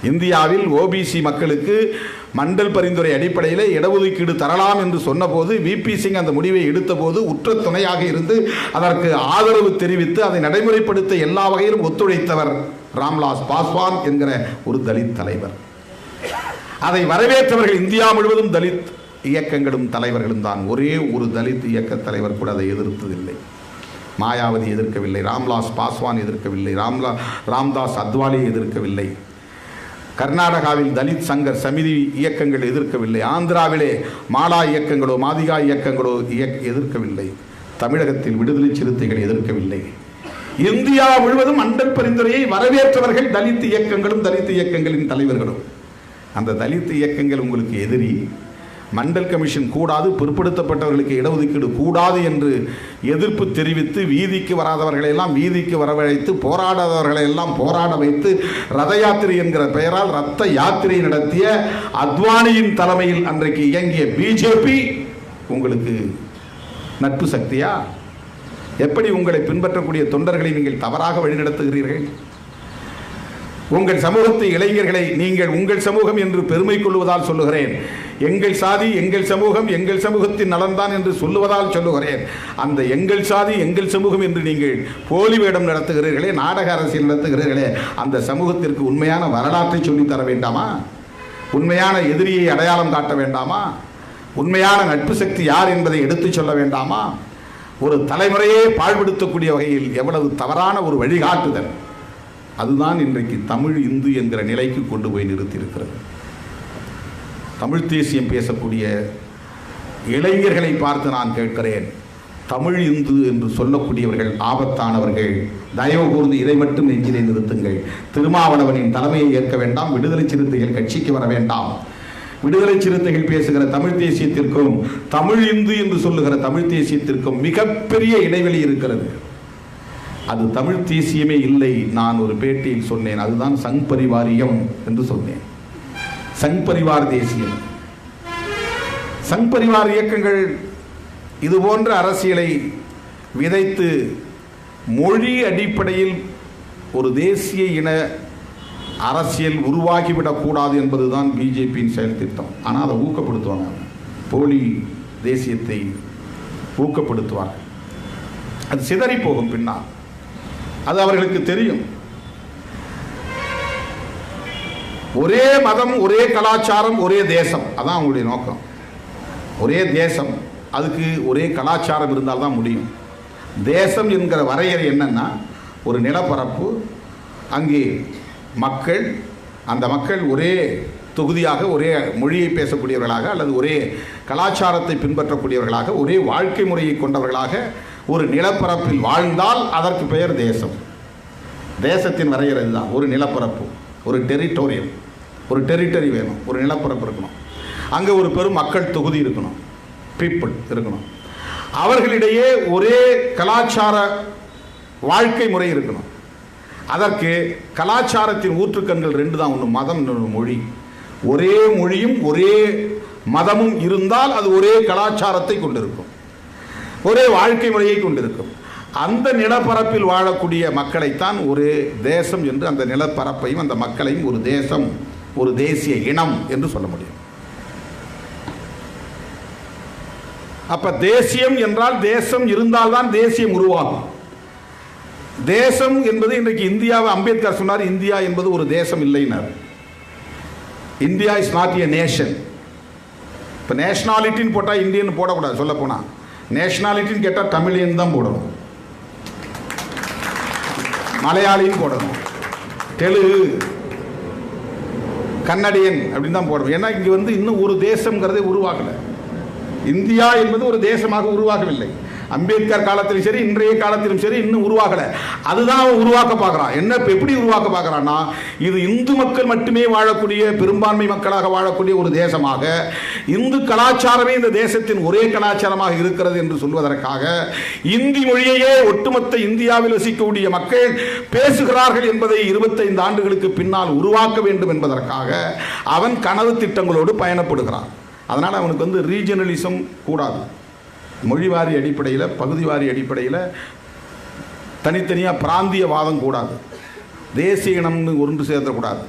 இந்தியாவில் ஓபிசி மக்களுக்கு மண்டல் பரிந்துரை அடிப்படையில் இடஒதுக்கீடு தரலாம் என்று சொன்னபோது விபி சிங் அந்த முடிவை எடுத்தபோது உற்ற துணையாக இருந்து அதற்கு ஆதரவு தெரிவித்து அதை நடைமுறைப்படுத்த எல்லா வகையிலும் ஒத்துழைத்தவர் ராம்விலாஸ் பாஸ்வான் என்கிற ஒரு தலித் தலைவர். அதை வரவேற்றவர்கள் இந்தியா முழுவதும் தலித் இயக்கங்களும் தலைவர்களும் தான். ஒரே ஒரு தலித் இயக்க தலைவர் கூட அதை எதிர்த்ததில்லை. மாயாவதி எதிர்க்கவில்லை, ராம்விலாஸ் பாஸ்வான் எதிர்க்கவில்லை, ராம்தாஸ் அத்வாலே எதிர்க்கவில்லை, கர்நாடகாவில் தலித் சங்கர் சமிதி இயக்கங்கள் எதிர்க்கவில்லை, ஆந்திராவிலே மாலா இயக்கங்களோ மாதிகா இயக்கங்களோ எதிர்க்கவில்லை, தமிழகத்தில் விடுதலை சிறுத்தைகள் எதிர்க்கவில்லை. இந்தியா முழுவதும் மண்டல் பரிந்துரையை வரவேற்றவர்கள் தலித் இயக்கங்களும் தலித் இயக்கங்களின் தலைவர்களும். அந்த தலித் இயக்கங்கள் உங்களுக்கு எதிரி. மண்டல் கமிஷன் கூடாது, பிற்படுத்தப்பட்டவர்களுக்கு இடஒதுக்கீடு கூடாது என்று எதிர்ப்பு தெரிவித்து வீதிக்கு வராதவர்களை எல்லாம் வீதிக்கு வரவழைத்து போராடாதவர்களை எல்லாம் போராட வைத்து ரத யாத்திரை என்கிற பெயரால் ரத்த யாத்திரை நடத்திய அத்வானியின் தலைமையில் அன்றைக்கு இயங்கிய பிஜேபி உங்களுக்கு நட்பு சக்தியா? எப்படி உங்களை பின்பற்றக்கூடிய தொண்டர்களை நீங்கள் தவறாக வழிநடத்துகிறீர்கள்? உங்கள் சமூகத்தை இளைஞர்களை நீங்கள் உங்கள் சமூகம் என்று பெருமை கொள்வதால் சொல்லுகிறேன். எங்கள் சாதி எங்கள் சமூகம் எங்கள் சமூகத்தின் நலன்தான் என்று சொல்லுவதால் சொல்லுகிறேன். அந்த எங்கள் சாதி எங்கள் சமூகம் என்று நீங்கள் போலி வேடம் நடத்துகிறீர்களே, நாடக அரசியல் நடத்துகிறீர்களே, அந்த சமூகத்திற்கு உண்மையான வரலாற்றை சொல்லித்தர வேண்டாமா? உண்மையான எதிரியை அடையாளம் காட்ட வேண்டாமா? உண்மையான நட்பு சக்தி யார் என்பதை எடுத்துச் சொல்ல வேண்டாமா? ஒரு தலைமுறையே பாழ்படுத்தக்கூடிய வகையில் எவ்வளவு தவறான ஒரு வழிகாட்டுதல்! அதுதான் இன்றைக்கு தமிழ் இந்து என்கிற நிலைக்கு கொண்டு போய் நிறுத்தியிருக்கிறது. தமிழ் தேசியம் பேசக்கூடிய இளைஞர்களை பார்த்து நான் கேட்கிறேன், தமிழ் இந்து என்று சொல்லக்கூடியவர்கள் ஆபத்தானவர்கள். தயவு கூர்ந்து இதை மட்டும் நெஞ்சிலே நிறுத்துங்கள். திருமாவளவனின் தலைமையை ஏற்க வேண்டாம். விடுதலை சிறுத்தைகள் கட்சிக்கு வர வேண்டாம். விடுதலை சிறுத்தைகள் பேசுகிற தமிழ் தேசியத்திற்கும் தமிழ் இந்து என்று சொல்லுகிற தமிழ் தேசியத்திற்கும் மிகப்பெரிய இடைவெளி இருக்கிறது. அது தமிழ் தேசியமே இல்லை. நான் ஒரு பேட்டியில் சொன்னேன், அதுதான் சங் பரிவாரியம் என்று சொன்னேன். சங் பரிவார் தேசியம், சங் பரிவார் இயக்கங்கள் இது போன்ற அரசியலை விதைத்து மொழி அடிப்படையில் ஒரு தேசிய இன அரசியல் உருவாகிவிடக்கூடாது என்பதுதான் பிஜேபியின் செயல் திட்டம். ஆனால் அதை ஊக்கப்படுத்துவாங்க, போலி தேசியத்தை ஊக்கப்படுத்துவார்கள். அது சிதறி போகும் பின்னால். அது அவர்களுக்கு தெரியும். ஒரே மதம், ஒரே கலாச்சாரம், ஒரே தேசம், அதான் அவங்களுடைய நோக்கம். ஒரே தேசம், அதுக்கு ஒரே கலாச்சாரம் இருந்தால்தான் முடியும். தேசம் என்கிற வரையறை என்னன்னா, ஒரு நிலப்பரப்பு, அங்கே மக்கள், அந்த மக்கள் ஒரே தொகுதியாக ஒரே மொழியை பேசக்கூடியவர்களாக அல்லது ஒரே கலாச்சாரத்தை பின்பற்றக்கூடியவர்களாக ஒரே வாழ்க்கை முறையை கொண்டவர்களாக ஒரு நிலப்பரப்பில் வாழ்ந்தால் அதற்கு பெயர் தேசம். தேசத்தின் வரையறை தான். ஒரு நிலப்பரப்பு, ஒரு டெரிட்டோரியல், ஒரு டெரிட்டரி வேணும், ஒரு நிலப்பரப்பு இருக்கணும், அங்கே ஒரு பெரும் மக்கள் தொகுதி இருக்கணும், பீப்புள் இருக்கணும், அவர்களிடையே ஒரே கலாச்சார வாழ்க்கை முறை இருக்கணும். அதற்கு கலாச்சாரத்தின் ஊற்றுக்கண்கள் ரெண்டு தான், ஒன்று மதம், இன்னொன்று மொழி. ஒரே மொழியும் ஒரே மதமும் இருந்தால் அது ஒரே கலாச்சாரத்தை கொண்டிருக்கும், ஒரே வாழ்க்கை முறையை கொண்டிருக்கும். அந்த நிலப்பரப்பில் வாழக்கூடிய மக்களைத்தான் ஒரு தேசம் என்று, அந்த நிலப்பரப்பையும் அந்த மக்களையும் ஒரு தேசம், ஒரு தேசிய இனம் என்று சொல்ல முடியும். அப்ப தேசியம் என்றால் தேசம் இருந்தால்தான் தேசியம் உருவாகும். தேசம் என்பது இன்றைக்கு இந்தியாவை அம்பேத்கர் சொன்னார், இந்தியா என்பது ஒரு தேசம் இல்லைன்னார். India is not a nation. இப்போ நேஷனாலிட்டின்னு போட்டால் இந்தியன் போடக்கூடாது. சொல்ல போனால் நேஷனாலிட்டின்னு கேட்டால் தமிழியன் தான் போடணும், மலையாளியும் போடணும், தெலுங்கு, கன்னடியன் அப்படின்னு தான் போடணும். ஏன்னா இங்கே இன்னும் ஒரு தேசங்கிறதே உருவாகலை. இந்தியா என்பது ஒரு தேசமாக உருவாகவில்லை. அம்பேத்கர் காலத்திலும் சரி, இன்றைய காலத்திலும் சரி, இன்னும் உருவாகலை. அதுதான் அவன் உருவாக்க பார்க்குறான். என்ன எப்படி உருவாக்க பார்க்குறான்னா, இது இந்து மக்கள் மட்டுமே வாழக்கூடிய, பெரும்பான்மை மக்களாக வாழக்கூடிய ஒரு தேசமாக, இந்து கலாச்சாரமே இந்த தேசத்தின் ஒரே கலாச்சாரமாக இருக்கிறது என்று சொல்வதற்காக இந்தி மொழியையே ஒட்டுமொத்த இந்தியாவில் வசிக்கக்கூடிய மக்கள் பேசுகிறார்கள் என்பதை 25 ஆண்டுகளுக்கு பின்னால் உருவாக்க வேண்டும் என்பதற்காக அவன் கனவு திட்டங்களோடு பயணப்படுகிறான். அதனால் அவனுக்கு ரீஜனலிசம் கூடாது. மொழிவாரி அடிப்படையில், பகுதிவாரி அடிப்படையில், தனித்தனியாக பிராந்தியவாதம் கூடாது. தேசிய இனம்னு ஒன்று சேர்த்தக்கூடாது.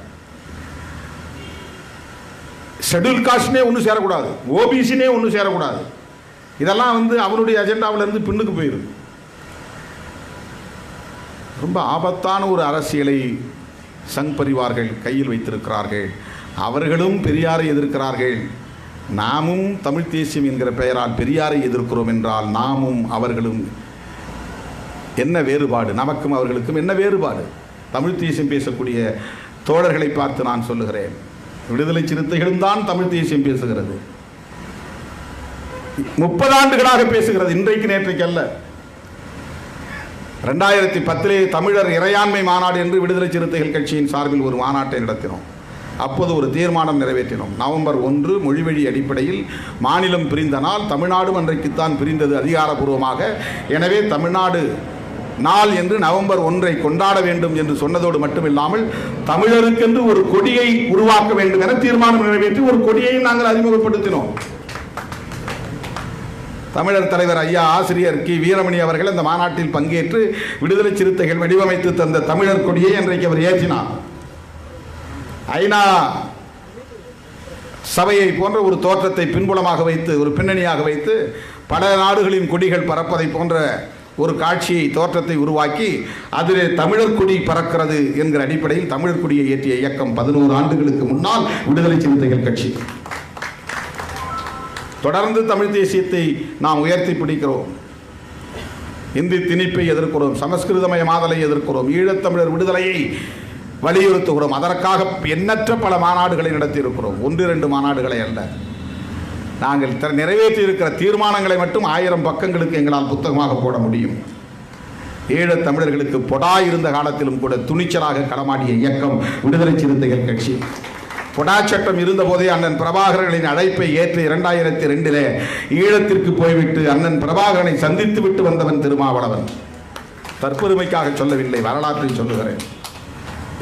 ஷெட்யூல் காஸ்ட்னே ஒன்று சேரக்கூடாது. ஓபிசினே ஒன்று சேரக்கூடாது. இதெல்லாம் அவனுடைய அஜெண்டாவிலிருந்து பின்னுக்கு போயிருக்கு. ரொம்ப ஆபத்தான ஒரு அரசியலை சங் பரிவார்கள் கையில் வைத்திருக்கிறார்கள். அவர்களும் பெரியாரை எதிர்க்கிறார்கள். நாமும் தமிழ் தேசியம் என்கிற பெயரால் பெரியாரை எதிர்க்கிறோம் என்றால் நாமும் அவர்களும் என்ன வேறுபாடு? நமக்கும் அவர்களுக்கும் என்ன வேறுபாடு? தமிழ் தேசியம் பேசக்கூடிய தோழர்களை பார்த்து நான் சொல்லுகிறேன், விடுதலை சிறுத்தைகளும் தான் தமிழ் தேசியம் பேசுகிறது. 30 ஆண்டுகளாக பேசுகிறது, இன்றைக்கு நேற்றைக்கு அல்ல. 2010 தமிழர் இறையாண்மை மாநாடு என்று விடுதலை சிறுத்தைகள் கட்சியின் சார்பில் ஒரு மாநாட்டை நடத்தினோம். அப்போது ஒரு தீர்மானம் நிறைவேற்றினோம். நவம்பர் 1 மொழிவழி அடிப்படையில் மாநிலம் பிரிந்த நாள். தமிழ்நாடும் அன்றைக்குத்தான் பிரிந்தது அதிகாரப்பூர்வமாக. எனவே தமிழ்நாடு நாள் என்று நவம்பர் 1 கொண்டாட வேண்டும் என்று சொன்னதோடு மட்டுமில்லாமல் தமிழருக்கென்று ஒரு கொடியை உருவாக்க வேண்டும் என தீர்மானம் நிறைவேற்றி ஒரு கொடியை நாங்கள் அறிமுகப்படுத்தினோம். தமிழர் தலைவர் ஐயா ஆசிரியர் கி வீரமணி அவர்கள் அந்த மாநாட்டில் பங்கேற்று விடுதலை சிறுத்தைகள் வடிவமைத்து தந்த தமிழர் கொடியை அன்றைக்கு அவர் ஏற்றினார். ஐநா சபையை போன்ற ஒரு தோற்றத்தை பின்புலமாக வைத்து, ஒரு பின்னணியாக வைத்து, பல நாடுகளின் கொடிகள் பறப்பதை போன்ற ஒரு காட்சியை, தோற்றத்தை உருவாக்கி அதிலே தமிழர் கொடி பறக்கிறது என்கிற அடிப்படையில் தமிழர் கொடியை ஏற்றிய இயக்கம் 11 ஆண்டுகளுக்கு முன்னால் விடுதலை சிறுத்தைகள் கட்சி. தொடர்ந்து தமிழ் தேசியத்தை நாம் உயர்த்தி பிடிக்கிறோம். இந்தி திணிப்பை எதிர்க்கிறோம், சமஸ்கிருதமயமாதலை எதிர்க்கிறோம், ஈழத்தமிழர் விடுதலையை வலியுறுத்துகிறோம். அதற்காக எண்ணற்ற பல மாநாடுகளை நடத்தியிருக்கிறோம். 1-2 மாநாடுகளை அல்ல. நாங்கள் நிறைவேற்றி இருக்கிற தீர்மானங்களை மட்டும் 1000 பக்கங்களுக்கு எங்களால் புத்தகமாக போட முடியும். ஈழத் தமிழர்களுக்கு பொடா இருந்த காலத்திலும் கூட துணிச்சலாக களமாடிய இயக்கம் விடுதலை சிறுத்தைகள் கட்சி. பொடா சட்டம் இருந்த போதே அண்ணன் பிரபாகரனின் அழைப்பை ஏற்று 2002 ஈழத்திற்கு போய்விட்டு அண்ணன் பிரபாகரனை சந்தித்து விட்டு வந்தவன் திருமாவளவன். தற்பெருமைக்காக சொல்லவில்லை, வரலாற்றை சொல்லுகிறேன்.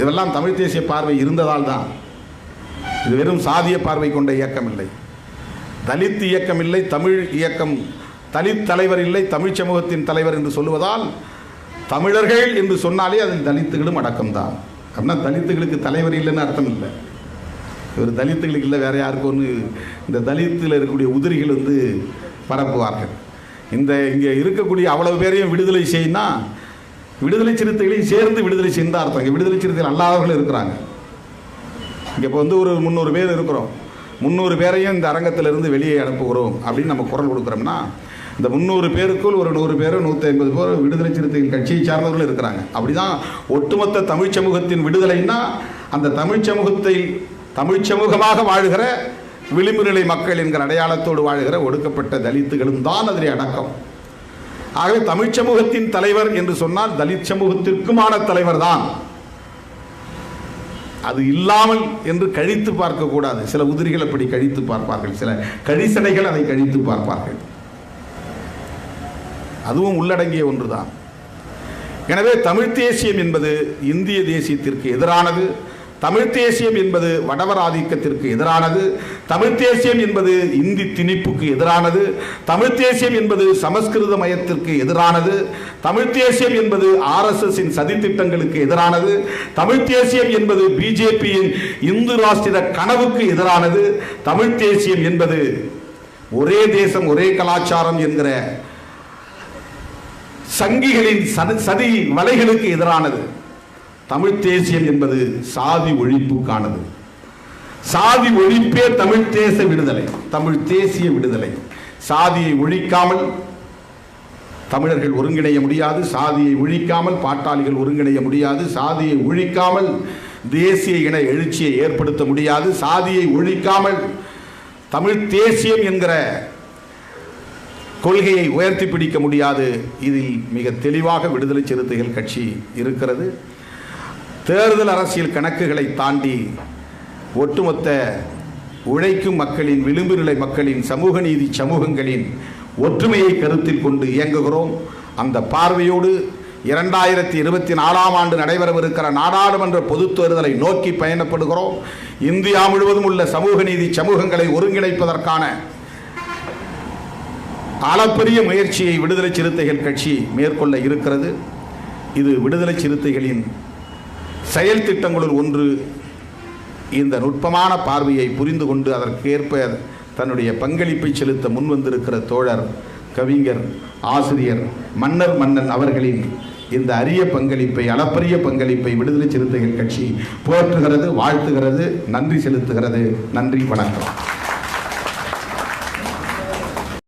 இதெல்லாம் தமிழ் தேசிய பார்வை இருந்ததால் தான். இது வெறும் சாதிய பார்வை கொண்ட இயக்கம் இல்லை, தலித் இயக்கம் இல்லை, தமிழ் இயக்கம், தலித் தலைவர் இல்லை, தமிழ் சமூகத்தின் தலைவர் என்று சொல்லுவதால் தமிழர்கள் என்று சொன்னாலே அதில் தலித்துகளும் அடக்கம்தான். அப்படின்னா தலித்துகளுக்கு தலைவர் இல்லைன்னு அர்த்தம் இல்லை. ஒரு தலித்துகளுக்கு இல்லை, வேற யாருக்கும் ஒன்று இந்த தலித்தில் இருக்கக்கூடிய உதிரிகள் பரப்புவார்கள். இங்கே இருக்கக்கூடிய அவ்வளவு பேரையும் விடுதலை செய்யினா விடுதலை சிறுத்தைகளையும் சேர்ந்து விடுதலை செய்ய அர்த்தம். இங்கே விடுதலை சிறுத்தைகள் அல்லாதவர்கள் இருக்கிறாங்க. இங்கே இப்போ ஒரு 300 பேர் இருக்கிறோம். 300 பேரையும் இந்த அரங்கத்திலிருந்து வெளியே அனுப்புகிறோம் அப்படின்னு நம்ம குரல் கொடுக்குறோம்னா, இந்த 300 பேருக்குள் ஒரு 100 பேர் 150 பேர் விடுதலை சிறுத்தைகள் கட்சியை சார்ந்தவர்கள் இருக்கிறாங்க. அப்படி தான் ஒட்டுமொத்த தமிழ் சமூகத்தின் விடுதலைன்னா அந்த தமிழ் சமூகத்தை தமிழ் சமூகமாக வாழ்கிற விளிம்பு நிலை மக்கள் என்கிற அடையாளத்தோடு வாழ்கிற ஒடுக்கப்பட்ட தலித்துகளும் தான் அதில் அடக்கம். ஆகவே தமிழ் சமூகத்தின் தலைவர் என்று சொன்னால் தலித் சமூகத்திற்குமான தலைவர் தான். அது இல்லாமல் என்று கழித்து பார்க்கக்கூடாது. சில உதிரிகள் அப்படி கழித்து பார்ப்பார்கள், சில கழிசடைகள் அதை கழித்து பார்ப்பார்கள். அதுவும் உள்ளடங்கிய ஒன்றுதான். எனவே தமிழ் தேசியம் என்பது இந்திய தேசியத்திற்கு எதிரானது. தமிழ் தேசியம் என்பது வடவர் ஆதிக்கத்திற்கு எதிரானது. தமிழ் தேசியம் என்பது இந்தி திணிப்புக்கு எதிரானது. தமிழ் தேசியம் என்பது சமஸ்கிருத மயத்திற்கு எதிரானது. தமிழ் தேசியம் என்பது RSSின் சதித்திட்டங்களுக்கு எதிரானது. தமிழ் தேசியம் என்பது பிஜேபியின் இந்து ராஷ்டிர கனவுக்கு எதிரானது. தமிழ் தேசியம் என்பது ஒரே தேசம் ஒரே கலாச்சாரம் என்கிற சங்கிகளின் சதி வலைகளுக்கு எதிரானது. தமிழ் தேசியம் என்பது சாதி ஒழிப்புக்கானது. சாதி ஒழிப்பே தமிழ் தேச விடுதலை, தமிழ் தேசிய விடுதலை. சாதியை ஒழிக்காமல் தமிழர்கள் ஒருங்கிணைய முடியாது. சாதியை ஒழிக்காமல் பாட்டாளிகள் ஒருங்கிணைய முடியாது. சாதியை ஒழிக்காமல் தேசிய இன எழுச்சியை ஏற்படுத்த முடியாது. சாதியை ஒழிக்காமல் தமிழ் தேசியம் என்கிற கொள்கையை உயர்த்தி பிடிக்க முடியாது. இதில் மிக தெளிவாக விடுதலை சிறுத்தைகள் கட்சி இருக்கிறது. தேர்தல் அரசியல் கணக்குகளை தாண்டி ஒட்டுமொத்த உழைக்கும் மக்களின், விளிம்பு நிலை மக்களின், சமூக நீதி சமூகங்களின் ஒற்றுமையை கருத்தில் கொண்டு இயங்குகிறோம். அந்த பார்வையோடு 2024ஆம் ஆண்டு நடைபெறவிருக்கிற நாடாளுமன்ற பொதுத் தேர்தலை நோக்கி பயணப்படுகிறோம். இந்தியா முழுவதும் உள்ள சமூக நீதி சமூகங்களை ஒருங்கிணைப்பதற்கான அளப்பரிய முயற்சியை விடுதலை சிறுத்தைகள் கட்சி மேற்கொள்ள இருக்கிறது. இது விடுதலை சிறுத்தைகளின் செயல் திட்டங்களுள் ஒன்று. இந்த நுட்பமான பார்வையை புரிந்து கொண்டு அதற்கேற்ப தன்னுடைய பங்களிப்பை செலுத்த முன்வந்திருக்கிற தோழர், கவிஞர், ஆசிரியர் மன்னன் அவர்களின் இந்த அரிய பங்களிப்பை, அளப்பரிய பங்களிப்பை விடுதலை சிறுத்தைகள் கட்சி போற்றுகிறது, வாழ்த்துகிறது, நன்றி செலுத்துகிறது. நன்றி, வணக்கம்.